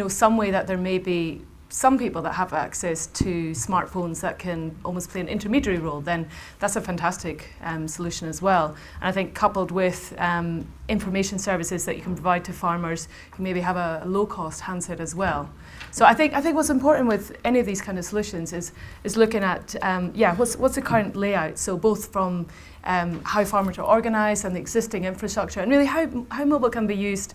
some way that there may be some people that have access to smartphones that can almost play an intermediary role, then that's a fantastic solution as well. And I think coupled with information services that you can provide to farmers who maybe have a low-cost handset as well. So I think what's important with any of these kind of solutions is looking at what's the current layout. So both from how farmers are organised and the existing infrastructure, and really how mobile can be used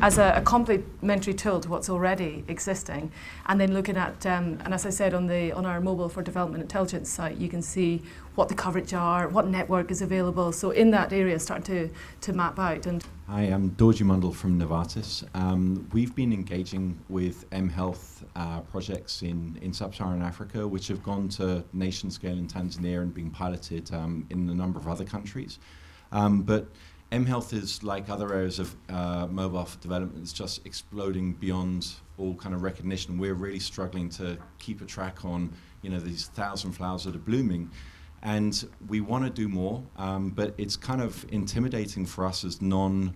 as a complementary tool to what's already existing, and then looking at and as I said on our Mobile for Development Intelligence site, you can see what the coverage are, what network is available. So in that area, start to map out. And Hi, I'm Dorji Mundal from Novartis. We've been engaging with mHealth projects in sub-Saharan Africa, which have gone to nation scale in Tanzania and been piloted in a number of other countries. But mHealth is like other areas of mobile development. It's just exploding beyond all kind of recognition. We're really struggling to keep a track on, these 1,000 flowers that are blooming. And we want to do more, but it's kind of intimidating for us as non-mobile,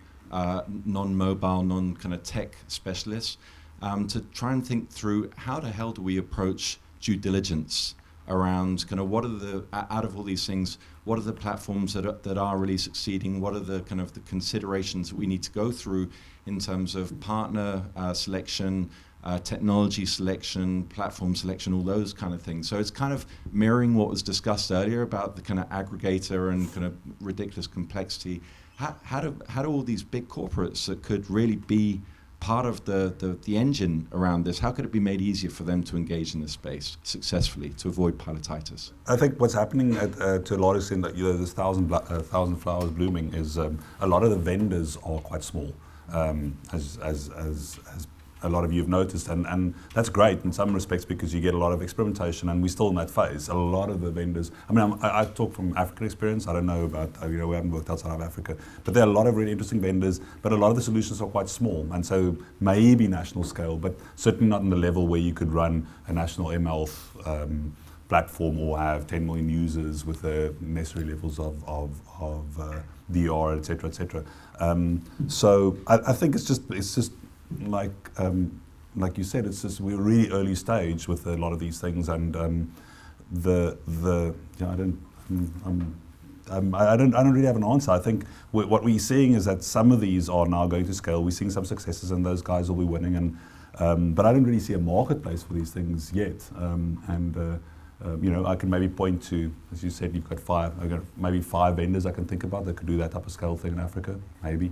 non-kind of tech specialists to try and think through how the hell do we approach due diligence around kind of what are the, out of all these things, what are the platforms that are really succeeding, what are the kind of the considerations that we need to go through in terms of partner selection, technology selection, platform selection, all those kind of things. So it's kind of mirroring what was discussed earlier about the kind of aggregator and kind of ridiculous complexity. How do all these big corporates that could really be part of the engine around this, how could it be made easier for them to engage in this space successfully to avoid pilotitis? I think what's happening to a lot of extent that this 1,000 flowers blooming is a lot of the vendors are quite small, as a lot of you have noticed, and that's great in some respects because you get a lot of experimentation, and we're still in that phase. A lot of the vendors, I talk from African experience. I don't know about, we haven't worked outside of Africa, but there are a lot of really interesting vendors, but a lot of the solutions are quite small, and so maybe national scale, but certainly not in the level where you could run a national mHealth platform or have 10 million users with the necessary levels of DR, et cetera, et cetera. So I think it's just like you said, it's just we're really early stage with a lot of these things, and I don't really have an answer. I think what we're seeing is that some of these are now going to scale. We're seeing some successes, and those guys will be winning. And but I don't really see a marketplace for these things yet. I can maybe point to, as you said, you've got maybe five vendors I can think about that could do that type of scale thing in Africa, maybe.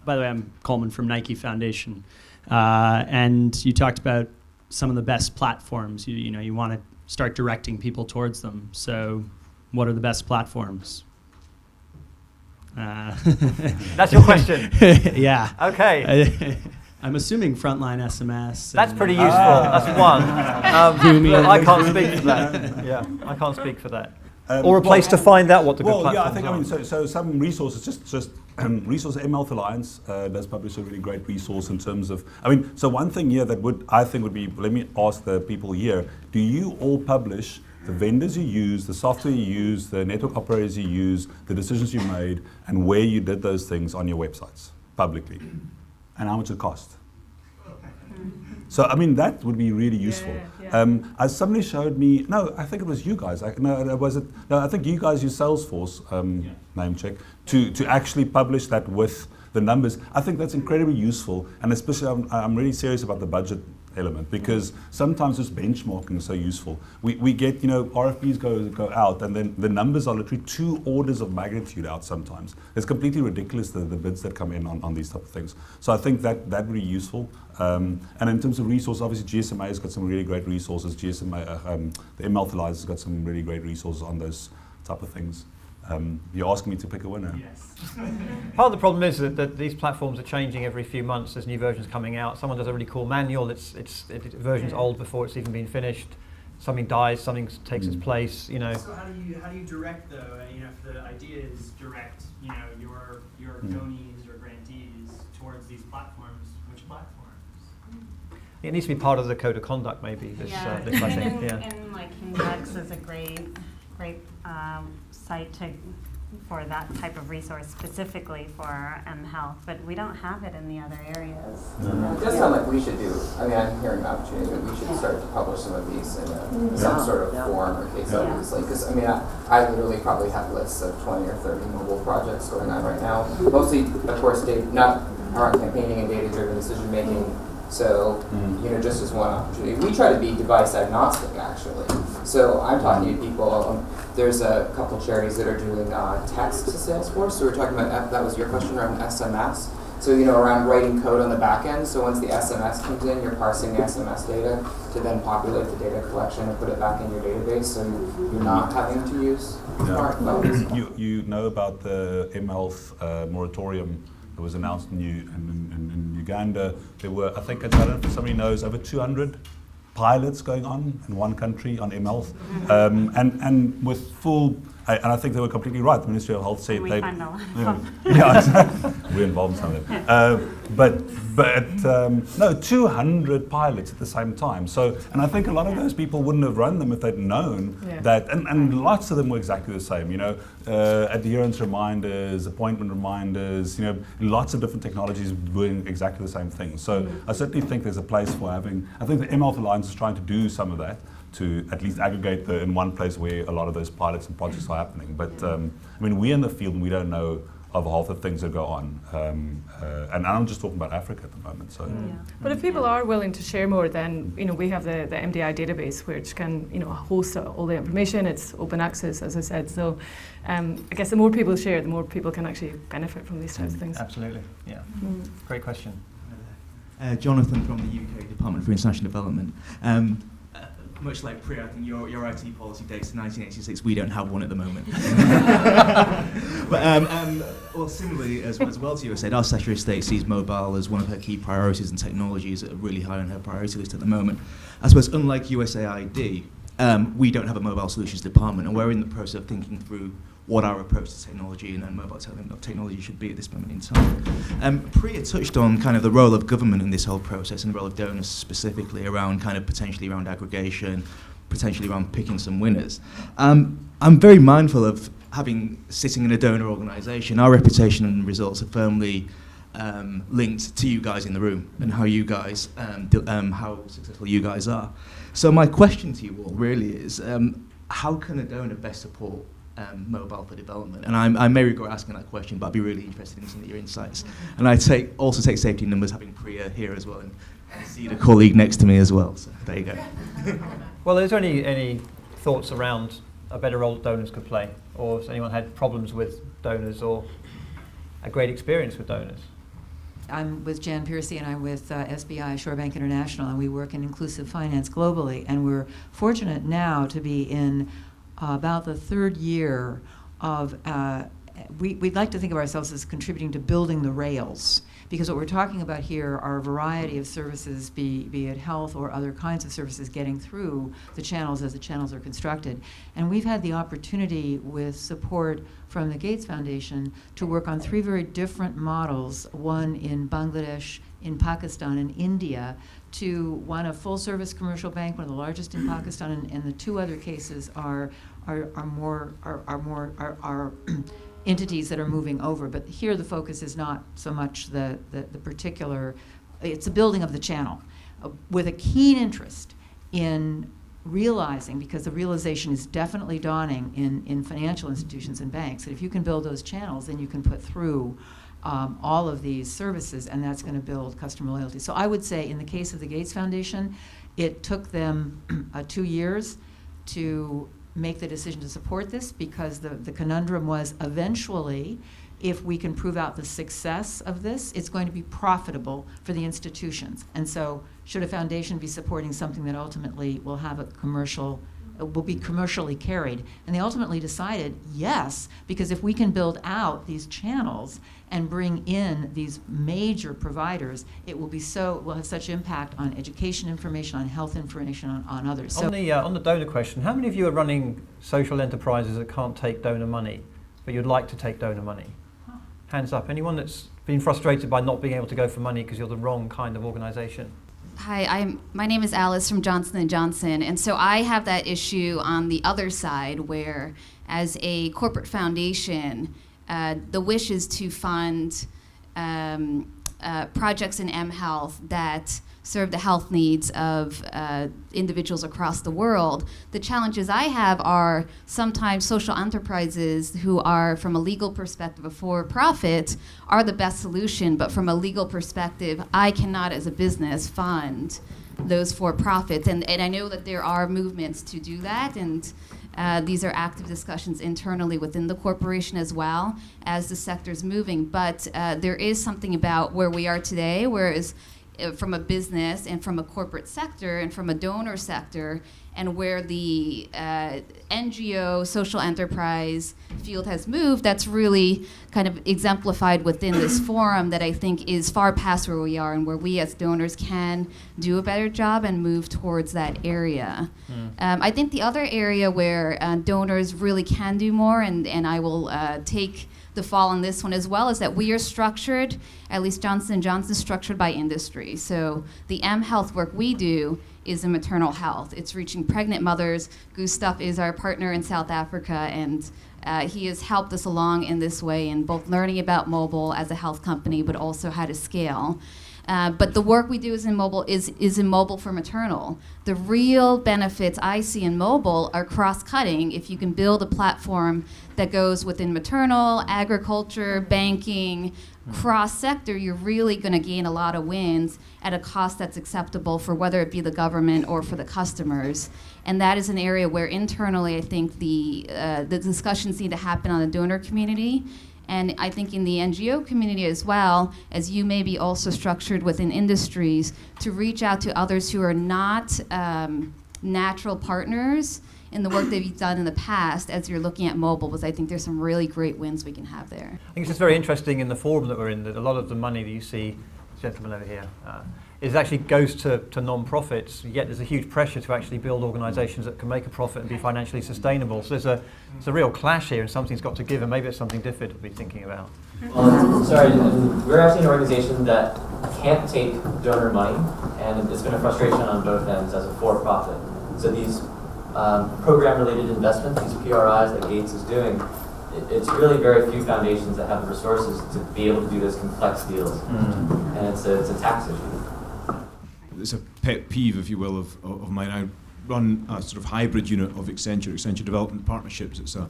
By the way, I'm Coleman from Nike Foundation, and you talked about some of the best platforms. You want to start directing people towards them. So, what are the best platforms? That's your question. Yeah. Okay. I'm assuming frontline SMS. That's pretty useful. That's one. I can't speak for that. Yeah, I can't speak for that. Or a place to find out what the good platforms are. So some resources, just Resource mHealth Alliance does publish a really great resource in terms of, so one thing here that I think would be, let me ask the people here, do you all publish the vendors you use, the software you use, the network operators you use, the decisions you made, and where you did those things on your websites publicly, and how much it cost? So, that would be really useful. As somebody showed me, I think it was you guys. I think you guys use Salesforce, name check, to actually publish that with the numbers. I think that's incredibly useful, and especially I'm really serious about the budget element, because sometimes this benchmarking is so useful. We get, RFPs go out, and then the numbers are literally 2 orders of magnitude out sometimes. It's completely ridiculous, the bids that come in on these type of things. So I think that would be useful. And in terms of resources, obviously GSMA has got some really great resources. GSMA, the mAlpha has got some really great resources on those type of things. You're asking me to pick a winner. Yes. Part of the problem is that these platforms are changing every few months. There's new versions coming out. Someone does a really cool manual. Version's old before it's even been finished. Something dies. Something takes its place. So how do you direct though? If the idea is direct, your donees or grantees towards these platforms, which platforms? It needs to be part of the code of conduct, maybe. This I think. And like Index is a great site for that type of resource specifically for health, but we don't have it in the other areas. It does sound like we should do, I'm hearing an opportunity that we should start to publish some of these in some sort of form or case studies. Because I literally probably have lists of 20 or 30 mobile projects going on right now. Mostly, of course, not around campaigning and data-driven decision making. So, just as one opportunity. We try to be device agnostic, actually. So I'm talking to people. There's a couple charities that are doing text to Salesforce. So we're talking about, that was your question, around SMS. So, around writing code on the back end. So once the SMS comes in, you're parsing the SMS data to then populate the data collection and put it back in your database. So you're not having to use smartphones. You know about the mHealth moratorium that was announced in Uganda. There were, I don't know if somebody knows, over 200 pilots going on in one country on mHealth, and with full. And I think they were completely right. The Ministry of Health said we find a lot of them. Yeah, exactly. We're involved in some of them. No, 200 pilots at the same time. So, and I think a lot of those people wouldn't have run them if they'd known that. And lots of them were exactly the same. Adherence reminders, appointment reminders. Lots of different technologies doing exactly the same thing. So I certainly think there's a place for having. I think the mHealth Alliance is trying to do some of that, to at least aggregate in one place where a lot of those pilots and projects are happening. But we're in the field and we don't know of half the things that go on. And I'm just talking about Africa at the moment. So. But if people are willing to share more, then we have the MDI database, which can host all the information. It's open access, as I said. So I guess the more people share, the more people can actually benefit from these types of things. Absolutely, yeah. Great question. Jonathan from the UK Department for International Development. Much like PRIYA, I think your IT policy dates to 1986. We don't have one at the moment. But similarly, as well to you, I said, our Secretary of State sees mobile as one of her key priorities and technologies that are really high on her priority list at the moment. I suppose, unlike USAID, we don't have a mobile solutions department, and we're in the process of thinking through what our approach to technology and mobile technology should be at this moment in time. PRIYA touched on kind of the role of government in this whole process and the role of donors specifically around kind of potentially around aggregation, potentially around picking some winners. I'm very mindful of sitting in a donor organisation. Our reputation and results are firmly linked to you guys in the room and how you guys, how successful you guys are. So my question to you all really is, how can a donor best support mobile for development? And I may regret asking that question, but I'd be really interested in some of your insights. And I also take safety in numbers having PRIYA here as well, and see the colleague next to me as well. So there you go. Well, is there any thoughts around a better role that donors could play, or has anyone had problems with donors or a great experience with donors? I'm with Jan Piercy, and I'm with SBI, Shore Bank International, and we work in inclusive finance globally. And we're fortunate now to be in about the third year of, we'd like to think of ourselves as contributing to building the rails, because what we're talking about here are a variety of services, be it health or other kinds of services, getting through the channels as the channels are constructed. And we've had the opportunity, with support from the Gates Foundation, to work on 3 very different models, one in Bangladesh, in Pakistan, and India, to one, a full-service commercial bank, one of the largest in Pakistan, and the 2 other cases are entities that are moving over. But here the focus is not so much the particular, it's the building of the channel, with a keen interest in realizing, because the realization is definitely dawning in financial institutions and banks, that if you can build those channels, then you can put through all of these services, and that's going to build customer loyalty. So I would say in the case of the Gates Foundation, it took them 2 years to make the decision to support this, because the conundrum was eventually, if we can prove out the success of this, it's going to be profitable for the institutions. And so should a foundation be supporting something that ultimately will have a will be commercially carried? And they ultimately decided yes, because if we can build out these channels and bring in these major providers, it will have such impact on education information, on health information, on others. On the donor question, how many of you are running social enterprises that can't take donor money, but you'd like to take donor money? Hands up. Anyone that's been frustrated by not being able to go for money because you're the wrong kind of organization? Hi, my name is Alice from Johnson & Johnson, and so I have that issue on the other side where, as a corporate foundation, the wish is to fund projects in mHealth that serve the health needs of individuals across the world. The challenges I have are sometimes social enterprises who are, from a legal perspective, a for-profit, are the best solution, but from a legal perspective, I cannot, as a business, fund those for-profits. And I know that there are movements to do that, and these are active discussions internally within the corporation as well as the sector's moving. But there is something about where we are today, whereas from a business and from a corporate sector and from a donor sector, and where the NGO social enterprise field has moved, that's really kind of exemplified within this forum that I think is far past where we are, and where we as donors can do a better job and move towards that area. I think the other area where donors really can do more, and I will take the fall on this one as well, is that we are structured, at least Johnson & Johnson is structured by industry. So the mHealth work we do is in maternal health. It's reaching pregnant mothers. Gustav is our partner in South Africa, and he has helped us along in this way in both learning about mobile as a health company, but also how to scale. But the work we do is in mobile for maternal. The real benefits I see in mobile are cross-cutting. If you can build a platform that goes within maternal, agriculture, banking, cross-sector, you're really going to gain a lot of wins at a cost that's acceptable for whether it be the government or for the customers. And that is an area where internally I think the discussions need to happen on the donor community. And I think in the NGO community as well, as you may be also structured within industries, to reach out to others who are not natural partners in the work that you've done in the past as you're looking at mobile, because I think there's some really great wins we can have there. I think it's just very interesting in the forum that we're in that a lot of the money that you see, gentleman over here, is actually goes to non-profits, yet there's a huge pressure to actually build organisations that can make a profit and be financially sustainable. So there's a real clash here, and something's got to give, and maybe it's something different to be thinking about. Sorry, we're actually an organization that can't take donor money, and it's been a frustration on both ends as a for-profit. So these program-related investments, these PRIs that Gates is doing, it's really very few foundations that have the resources to be able to do those complex deals, and it's a tax issue. It's a pet peeve, if you will, of mine. I run a sort of hybrid unit of Accenture Development Partnerships. It's a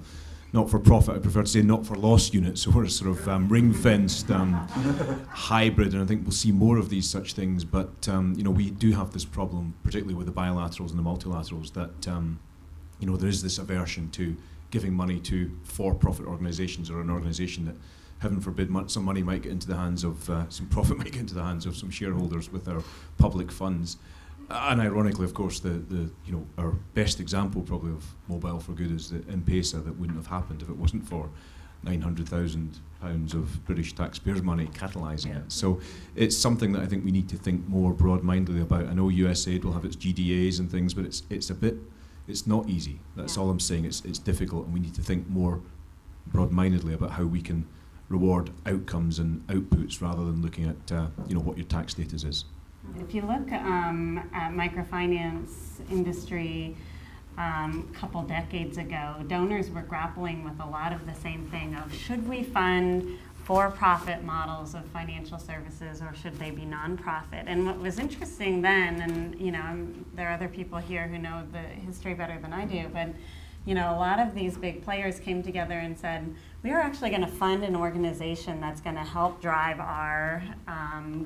not-for-profit, I prefer to say not-for-loss unit, so we're a sort of ring-fenced hybrid, and I think we'll see more of these such things, but we do have this problem, particularly with the bilaterals and the multilaterals, that there is this aversion to giving money to for-profit organisations, or an organisation that, heaven forbid, some money might get into the hands of, some profit might get into the hands of some shareholders with our public funds. And ironically, of course, our best example probably of mobile for good is the M-Pesa. That wouldn't have happened if it wasn't for £900,000 of British taxpayers' money catalysing it. So it's something that I think we need to think more broad-mindedly about. I know USAID will have its GDAs and things, but it's not easy. That's all I'm saying. It's difficult, and we need to think more broad-mindedly about how we can reward outcomes and outputs rather than looking at what your tax status is. If you look at microfinance industry a couple decades ago, donors were grappling with a lot of the same thing of, should we fund for-profit models of financial services, or should they be nonprofit? And what was interesting then, and there are other people here who know the history better than I do, but a lot of these big players came together and said, we are actually going to fund an organization that's going to help drive our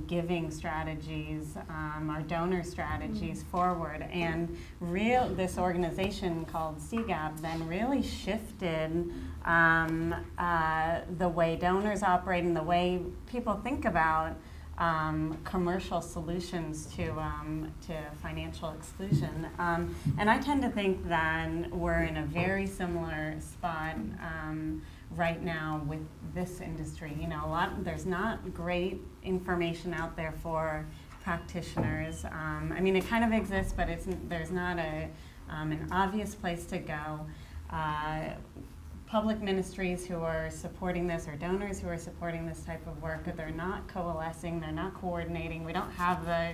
giving strategies, our donor strategies forward. And this organization called CGAP then really shifted the way donors operate and the way people think about commercial solutions to financial exclusion. And I tend to think that we're in a very similar spot right now with this industry. There's not great information out there for practitioners. It kind of exists, but there's not an obvious place to go. Public ministries who are supporting this, or donors who are supporting this type of work, they're not coalescing, they're not coordinating. We don't have the,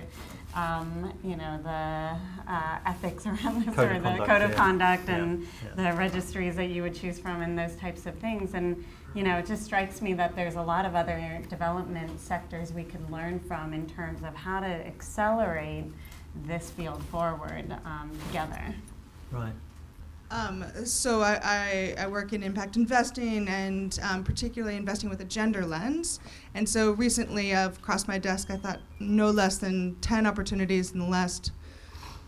ethics around this, or the code of conduct and the registries that you would choose from, and those types of things. And it just strikes me that there's a lot of other development sectors we could learn from in terms of how to accelerate this field forward together. Right. So I work in impact investing, and particularly investing with a gender lens. And so recently across my desk, I thought no less than 10 opportunities in the last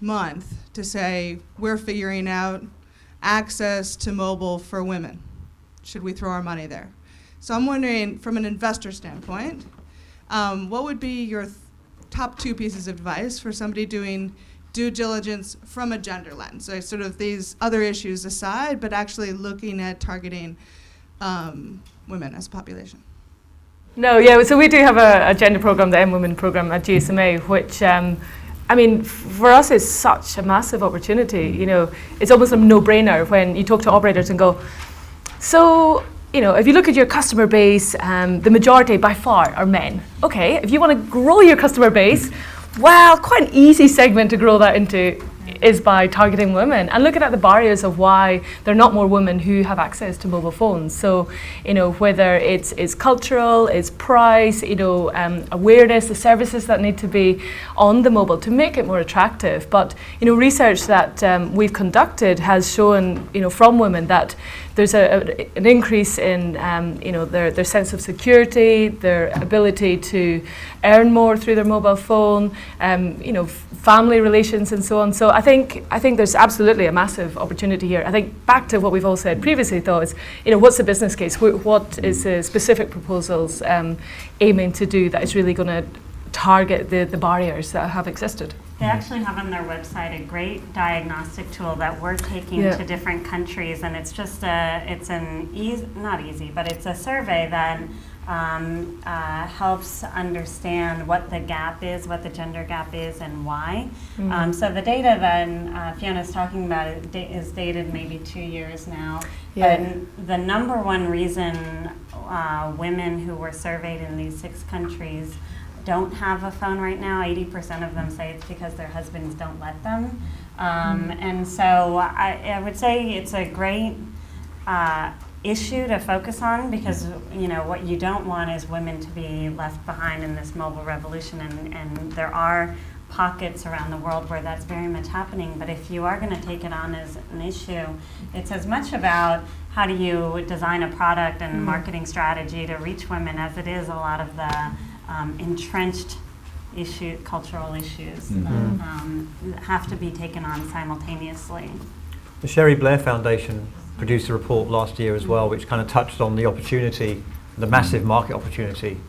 month to say, we're figuring out access to mobile for women. Should we throw our money there? So I'm wondering, from an investor standpoint, what would be your top 2 pieces of advice for somebody doing due diligence from a gender lens? So sort of these other issues aside, but actually looking at targeting women as a population. No, yeah, so we do have a gender program, the M-Women program at GSMA, which, for us is such a massive opportunity. It's almost a no-brainer when you talk to operators and go, so, if you look at your customer base, the majority by far are men. Okay, if you want to grow your customer base, well, quite an easy segment to grow that into is by targeting women and looking at the barriers of why there are not more women who have access to mobile phones. So, whether it's cultural, it's price, awareness, the services that need to be on the mobile to make it more attractive. But, research that we've conducted has shown, from women that there's an increase in their sense of security, their ability to earn more through their mobile phone, family relations and so on. So I think there's absolutely a massive opportunity here. I think back to what we've all said previously, though, is what's the business case? What is the specific proposals aiming to do that is really going to target the barriers that have existed? They actually have on their website a great diagnostic tool that we're taking to different countries, and it's just it's a survey that helps understand what the gap is, what the gender gap is, and why. So the data that Fiona's talking about is dated maybe 2 years now. And the number one reason women who were surveyed in these 6 countries don't have a phone right now, 80% of them say it's because their husbands don't let them. And so I would say it's a great issue to focus on, because what you don't want is women to be left behind in this mobile revolution, and there are pockets around the world where that's very much happening. But if you are going to take it on as an issue, it's as much about how do you design a product and marketing strategy to reach women as it is a lot of the entrenched cultural issues that have to be taken on simultaneously. The Sherry Blair Foundation produced a report last year as well, which kind of touched on the opportunity, the massive market opportunity,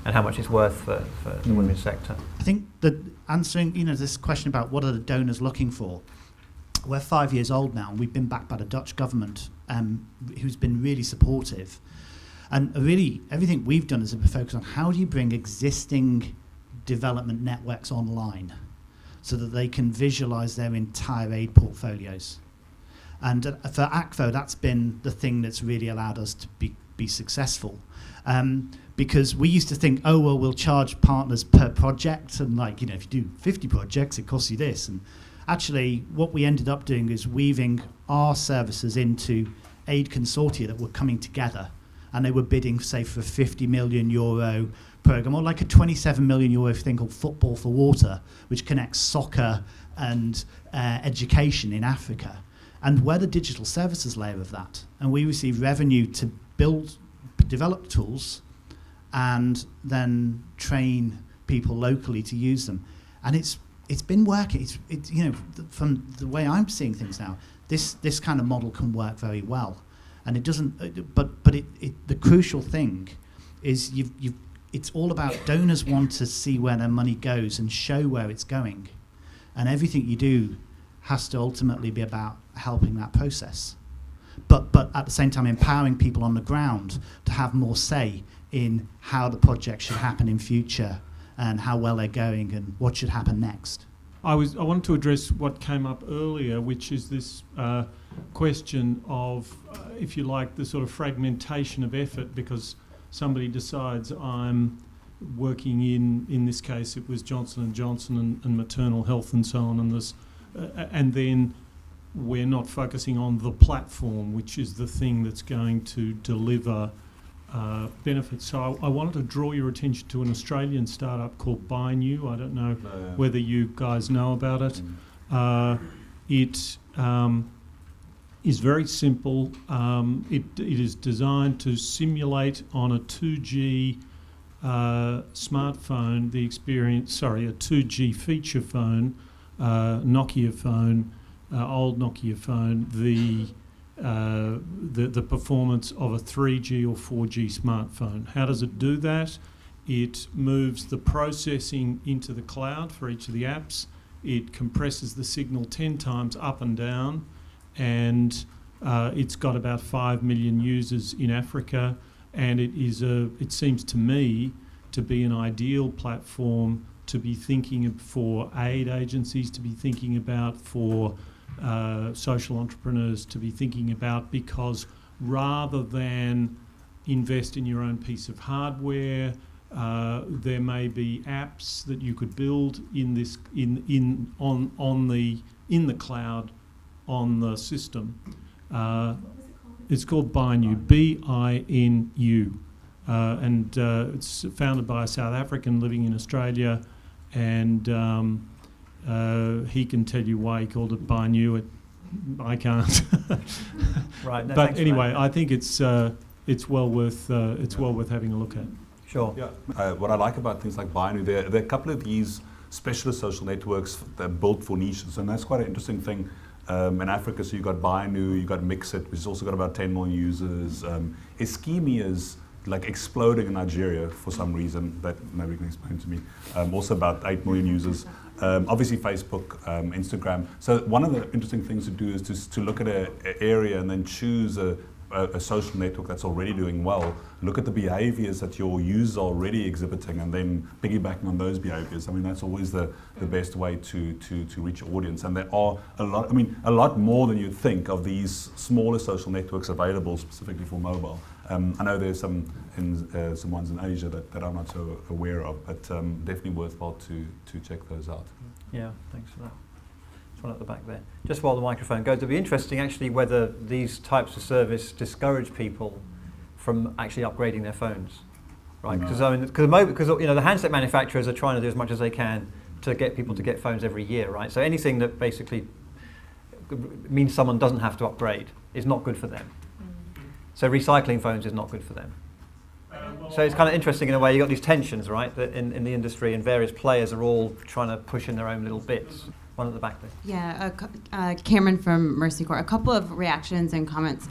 and how much it's worth for the women's sector. I think that answering this question about what are the donors looking for, we're 5 years old now, and we've been backed by the Dutch government, who's been really supportive. And really, everything we've done is a focus on how do you bring existing development networks online so that they can visualize their entire aid portfolios. And for ACFO, that's been the thing that's really allowed us to be successful. Because we used to think, we'll charge partners per project, and if you do 50 projects, it costs you this. And actually, what we ended up doing is weaving our services into aid consortia that were coming together, and they were bidding, say, for a €50 million program, or like a €27 million thing called Football for Water, which connects soccer and education in Africa. And we're the digital services layer of that. And we receive revenue to develop tools and then train people locally to use them. And it's been working. It's you know, from the way I'm seeing things now, this kind of model can work very well. And it doesn't, but the crucial thing is it's all about donors want to see where their money goes and show where it's going. And everything you do has to ultimately be about helping that process. But at the same time, empowering people on the ground to have more say in how the project should happen in future and how well they're going and what should happen next. I wanted to address what came up earlier, which is this question of, if you like, the sort of fragmentation of effort, because somebody decides I'm working in this case it was Johnson & Johnson and maternal health and so on, and then we're not focusing on the platform, which is the thing that's going to deliver benefits. So I wanted to draw your attention to an Australian startup called Bile. I don't know whether you guys know about it. It is very simple. It is designed to simulate on a 2G smartphone the experience, a 2G feature phone, Nokia phone, old Nokia phone, the performance of a 3G or 4G smartphone. How does it do that? It moves the processing into the cloud for each of the apps. It compresses the signal 10 times up and down, and it's got about 5 million users in Africa, and it seems to me to be an ideal platform to be thinking for aid agencies, to be thinking about for social entrepreneurs to be thinking about, because rather than invest in your own piece of hardware, there may be apps that you could build in the cloud on the system. It's called Binu, Binu, and it's founded by a South African living in Australia, and he can tell you why he called it Binu. I can't. Right. No, but anyway, I think it's well worth having a look at. Sure. Yeah. What I like about things like Binu, there are a couple of these specialist social networks that are built for niches, and that's quite an interesting thing. In Africa, so you've got Binu, you've got Mixit, which has also got about 10 million users. Ischemia is like exploding in Nigeria for some reason that nobody can explain to me. Also about 8 million users. Obviously Facebook, Instagram. So one of the interesting things to do is to look at an area and then choose a social network that's already doing well, look at the behaviors that your users are already exhibiting and then piggybacking on those behaviors. I mean, that's always the best way to reach your audience. And there are a lot more than you'd think of these smaller social networks available specifically for mobile. I know there's some ones in Asia that I'm not so aware of, but definitely worthwhile to check those out. Yeah, thanks for that. One at the back there. Just while the microphone goes, it'll be interesting actually whether these types of service discourage people from actually upgrading their phones, right? Because the handset manufacturers are trying to do as much as they can to get people to get phones every year, right? So anything that basically means someone doesn't have to upgrade is not good for them. So recycling phones is not good for them. So it's kind of interesting in a way. You've got these tensions, right, that in the industry, and various players are all trying to push in their own little bits. One at the back there. Yeah, Cameron from Mercy Corps. A couple of reactions and comments.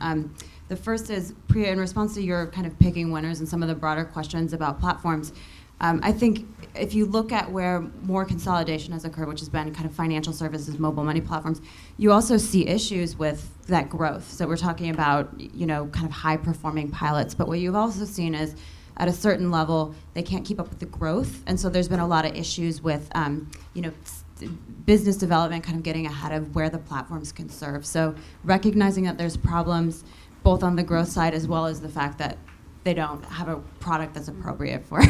The first is, Priya, in response to your kind of picking winners and some of the broader questions about platforms, I think if you look at where more consolidation has occurred, which has been kind of financial services, mobile money platforms, you also see issues with that growth. So we're talking about, kind of high-performing pilots, but what you've also seen is at a certain level, they can't keep up with the growth, and so there's been a lot of issues with, business development kind of getting ahead of where the platforms can serve. So recognizing that there's problems both on the growth side as well as the fact that they don't have a product that's appropriate for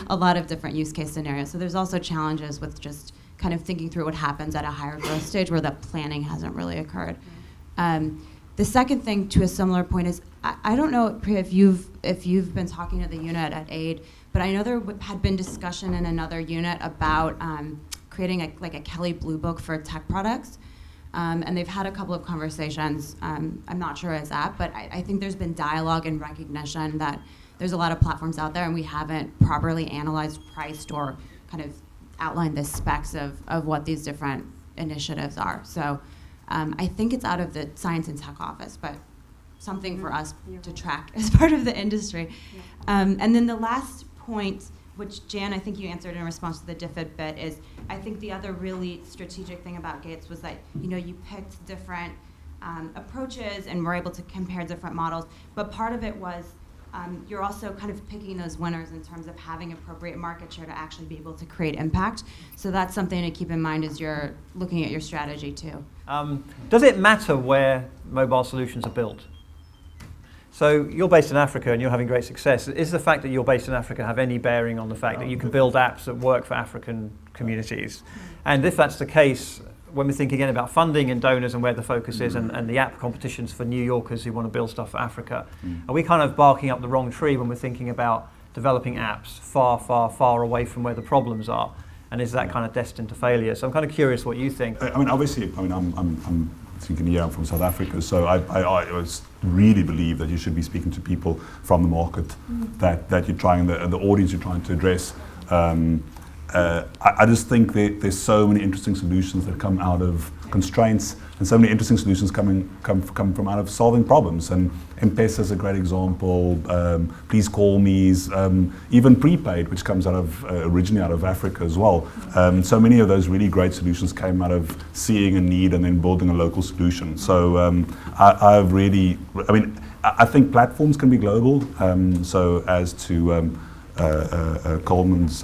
a lot of different use case scenarios. So there's also challenges with just kind of thinking through what happens at a higher growth stage where that planning hasn't really occurred. The second thing to a similar point is, I don't know, Priya, if you've been talking to the unit at AID, but I know there had been discussion in another unit about creating a Kelley Blue Book for tech products. And they've had a couple of conversations. I'm not sure where it's at, but I think there's been dialogue and recognition that there's a lot of platforms out there and we haven't properly analyzed, priced, or kind of outlined the specs of what these different initiatives are. So I think it's out of the science and tech office, but something for us to track as part of the industry. And then the last point, which Jan, I think you answered in response to the DFID bit, is I think the other really strategic thing about Gates was that, you know, you picked different approaches and were able to compare different models, but part of it was you're also kind of picking those winners in terms of having appropriate market share to actually be able to create impact. So that's something to keep in mind as you're looking at your strategy too. Does it matter where mobile solutions are built? So you're based in Africa and you're having great success. Is the fact that you're based in Africa have any bearing on the fact that you can build apps that work for African communities? And if that's the case, when we think again about funding and donors and where the focus is and the app competitions for New Yorkers who want to build stuff for Africa, are we kind of barking up the wrong tree when we're thinking about developing apps far, far, far away from where the problems are? And is that kind of destined to failure? So I'm kind of curious what you think. I mean, obviously, I'm thinking here I'm from South Africa, so I really believe that you should be speaking to people from the market that you're trying, the audience you're trying to address. I just think there's so many interesting solutions that come out of constraints, and so many interesting solutions come from out of solving problems. And M-Pesa is a great example. Please Call Me's, even prepaid, which comes out of originally out of Africa as well. So many of those really great solutions came out of seeing a need and then building a local solution. So I think platforms can be global. So as to Coleman's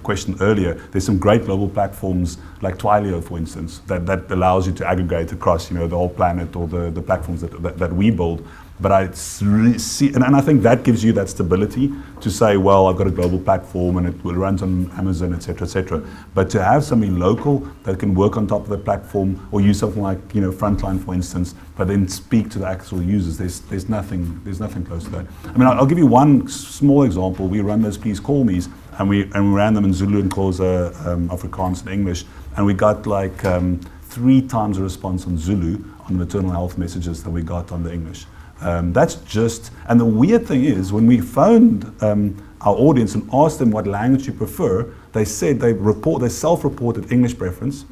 question earlier, there's some great global platforms like Twilio, for instance, that allows you to aggregate across, you know, the whole planet, or the platforms that we build. But I really see, and I think that gives you that stability to say, well, I've got a global platform and it runs on Amazon, et cetera, et cetera. But to have something local that can work on top of the platform, or use something like, you know, Frontline, for instance, but then speak to the actual users, there's nothing close to that. I mean, I'll give you one small example. We run those Please Call Me's, and we ran them in Zulu and Xhosa, Afrikaans and English, and we got like 3 times the response on Zulu on maternal health messages than we got on the English. That's just, and the weird thing is, when we phoned our audience and asked them what language you prefer, they said they self-reported English preference,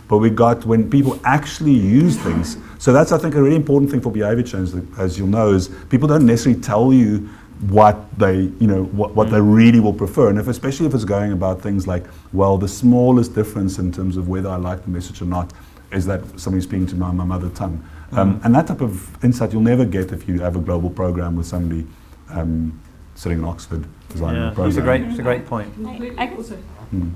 but we got when people actually use things. So that's, I think, a really important thing for behavior change, as you'll know, is people don't necessarily tell you what they, you know, what they really will prefer. And especially if it's going about things like, well, the smallest difference in terms of whether I like the message or not is that somebody's speaking to my mother tongue. And that type of insight you'll never get if you have a global program with somebody sitting in Oxford designing a program. It's a great point.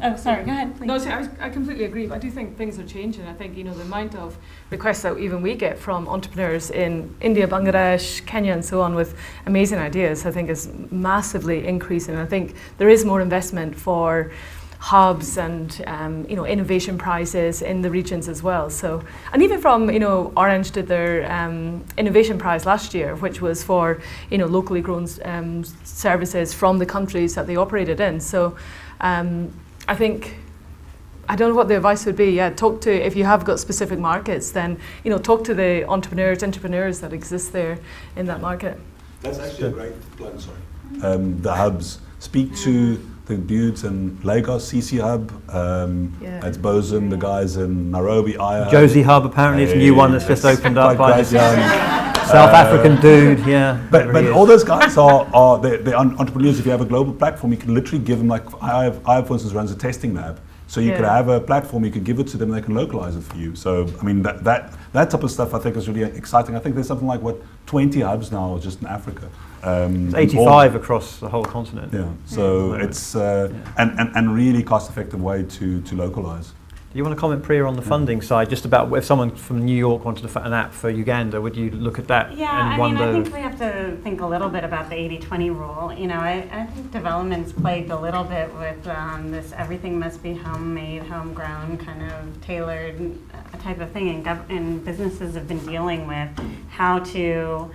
Oh, sorry, go ahead, please. No, I completely agree, but I do think things are changing. I think, you know, the amount of requests that even we get from entrepreneurs in India, Bangladesh, Kenya and so on with amazing ideas, I think is massively increasing. I think there is more investment for hubs and you know, innovation prizes in the regions as well. So, and even from, you know, Orange did their innovation prize last year, which was for, you know, locally grown services from the countries that they operated in. So I think, I don't know what the advice would be. Yeah, talk to, if you have got specific markets, then, you know, talk to the entrepreneurs that exist there in that market. That's actually a great plug, sorry. The hubs. Speak to the dudes in Lagos, CC Hub, at Bosun, the guys in Nairobi, Aya. Josie Hub, apparently, it's a new one that's just opened up by this South African dude, yeah. But all those guys they're entrepreneurs. If you have a global platform, you can literally give them, like, I, for instance, runs a testing lab. So you could have a platform, you could give it to them, they can localize it for you. So, I mean, that type of stuff I think is really exciting. I think there's something like, 20 hubs now just in Africa. It's 85 across the whole continent. Yeah, so it's and really cost-effective way to localize. Do you want to comment, Priya, on the funding side, just about if someone from New York wanted an app for Uganda, would you look at that? Yeah, and I mean, I think we have to think a little bit about the 80-20 rule. You know, I think development's plagued a little bit with this everything must be homemade, homegrown, kind of tailored type of thing, and businesses have been dealing with how to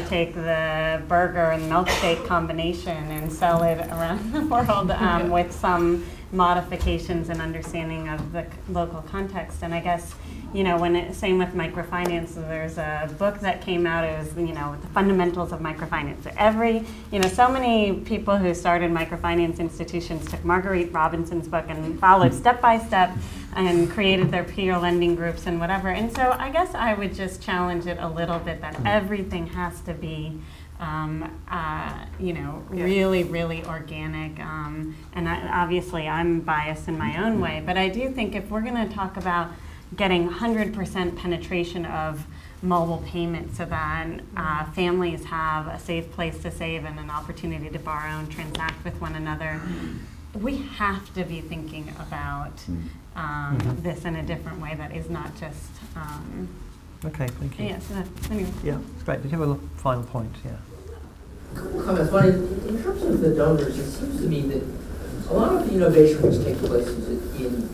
take the burger and milkshake combination and sell it around the world with some modifications and understanding of the local context. And I guess, same with microfinance, there's a book that came out, it was, the fundamentals of microfinance. So so many people who started microfinance institutions took Marguerite Robinson's book and followed step by step and created their peer lending groups and whatever. And so I guess I would just challenge it a little bit that everything has to be really, really organic. And obviously I'm biased in my own way, but I do think if we're going to talk about getting 100% penetration of mobile payment so that families have a safe place to save and an opportunity to borrow and transact with one another, we have to be thinking about this in a different way that is not just... Okay, thank you. Yes, anyway. Yeah, it's great. Did you have a final point? Yeah. Couple comments. One, in terms of the donors, it seems to me that a lot of the innovation which takes place in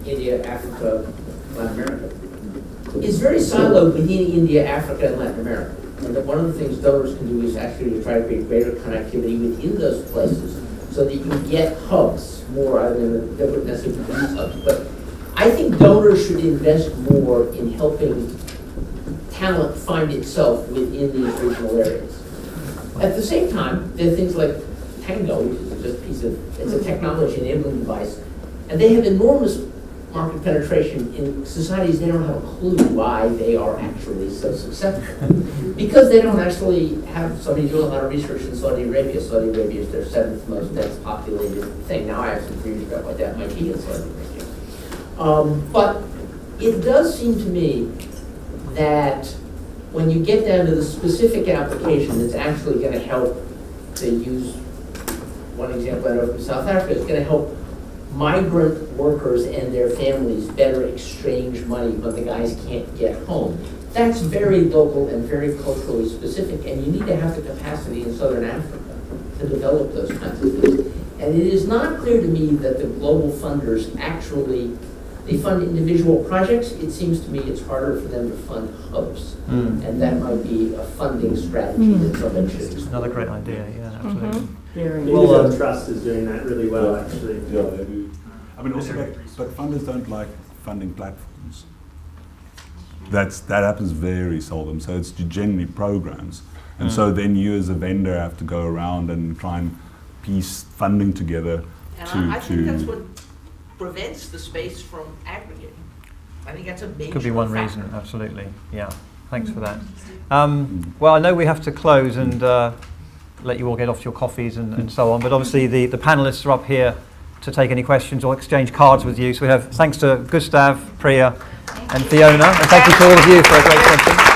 India, Africa, Latin America, is very siloed within India, Africa, and Latin America. And that one of the things donors can do is actually to try to create greater connectivity within those places so that you get hubs more, I mean, that wouldn't necessarily be hubs. But I think donors should invest more in helping talent find itself within these regional areas. At the same time, there are things like Tango, which is just a piece of, it's a technology enabling device, and they have enormous market penetration in societies they don't have a clue why they are actually so successful. Because they don't actually have somebody doing a lot of research in Saudi Arabia. Saudi Arabia is their 7th most dense populated thing. Now I have some theories about why that might be in Saudi Arabia. But it does seem to me that when you get down to the specific application that's actually going to help, to use one example out of South Africa, is going to help migrant workers and their families better exchange money when the guys can't get home. That's very local and very culturally specific, and you need to have the capacity in Southern Africa to develop those kinds of things. And it is not clear to me that the global funders actually, they fund individual projects. It seems to me it's harder for them to fund hubs. And that might be a funding strategy that somebody should explore. Another great idea, yeah, absolutely. Well, Trust is doing that really well, actually. Yeah, they do. I mean, also, but funders don't like funding platforms. That happens very seldom. So it's generally programs. And so then you as a vendor have to go around and try and piece funding together And I think that's what prevents the space from aggregating. I think that's a major Could be one factor. reason, absolutely. Yeah, thanks for that. Well, I know we have to close and let you all get off to your coffees and so on, but obviously the panelists are up here to take any questions or exchange cards with you. So we have thanks to Gustav, Priya and Fiona, and thank you to all of you for a great session.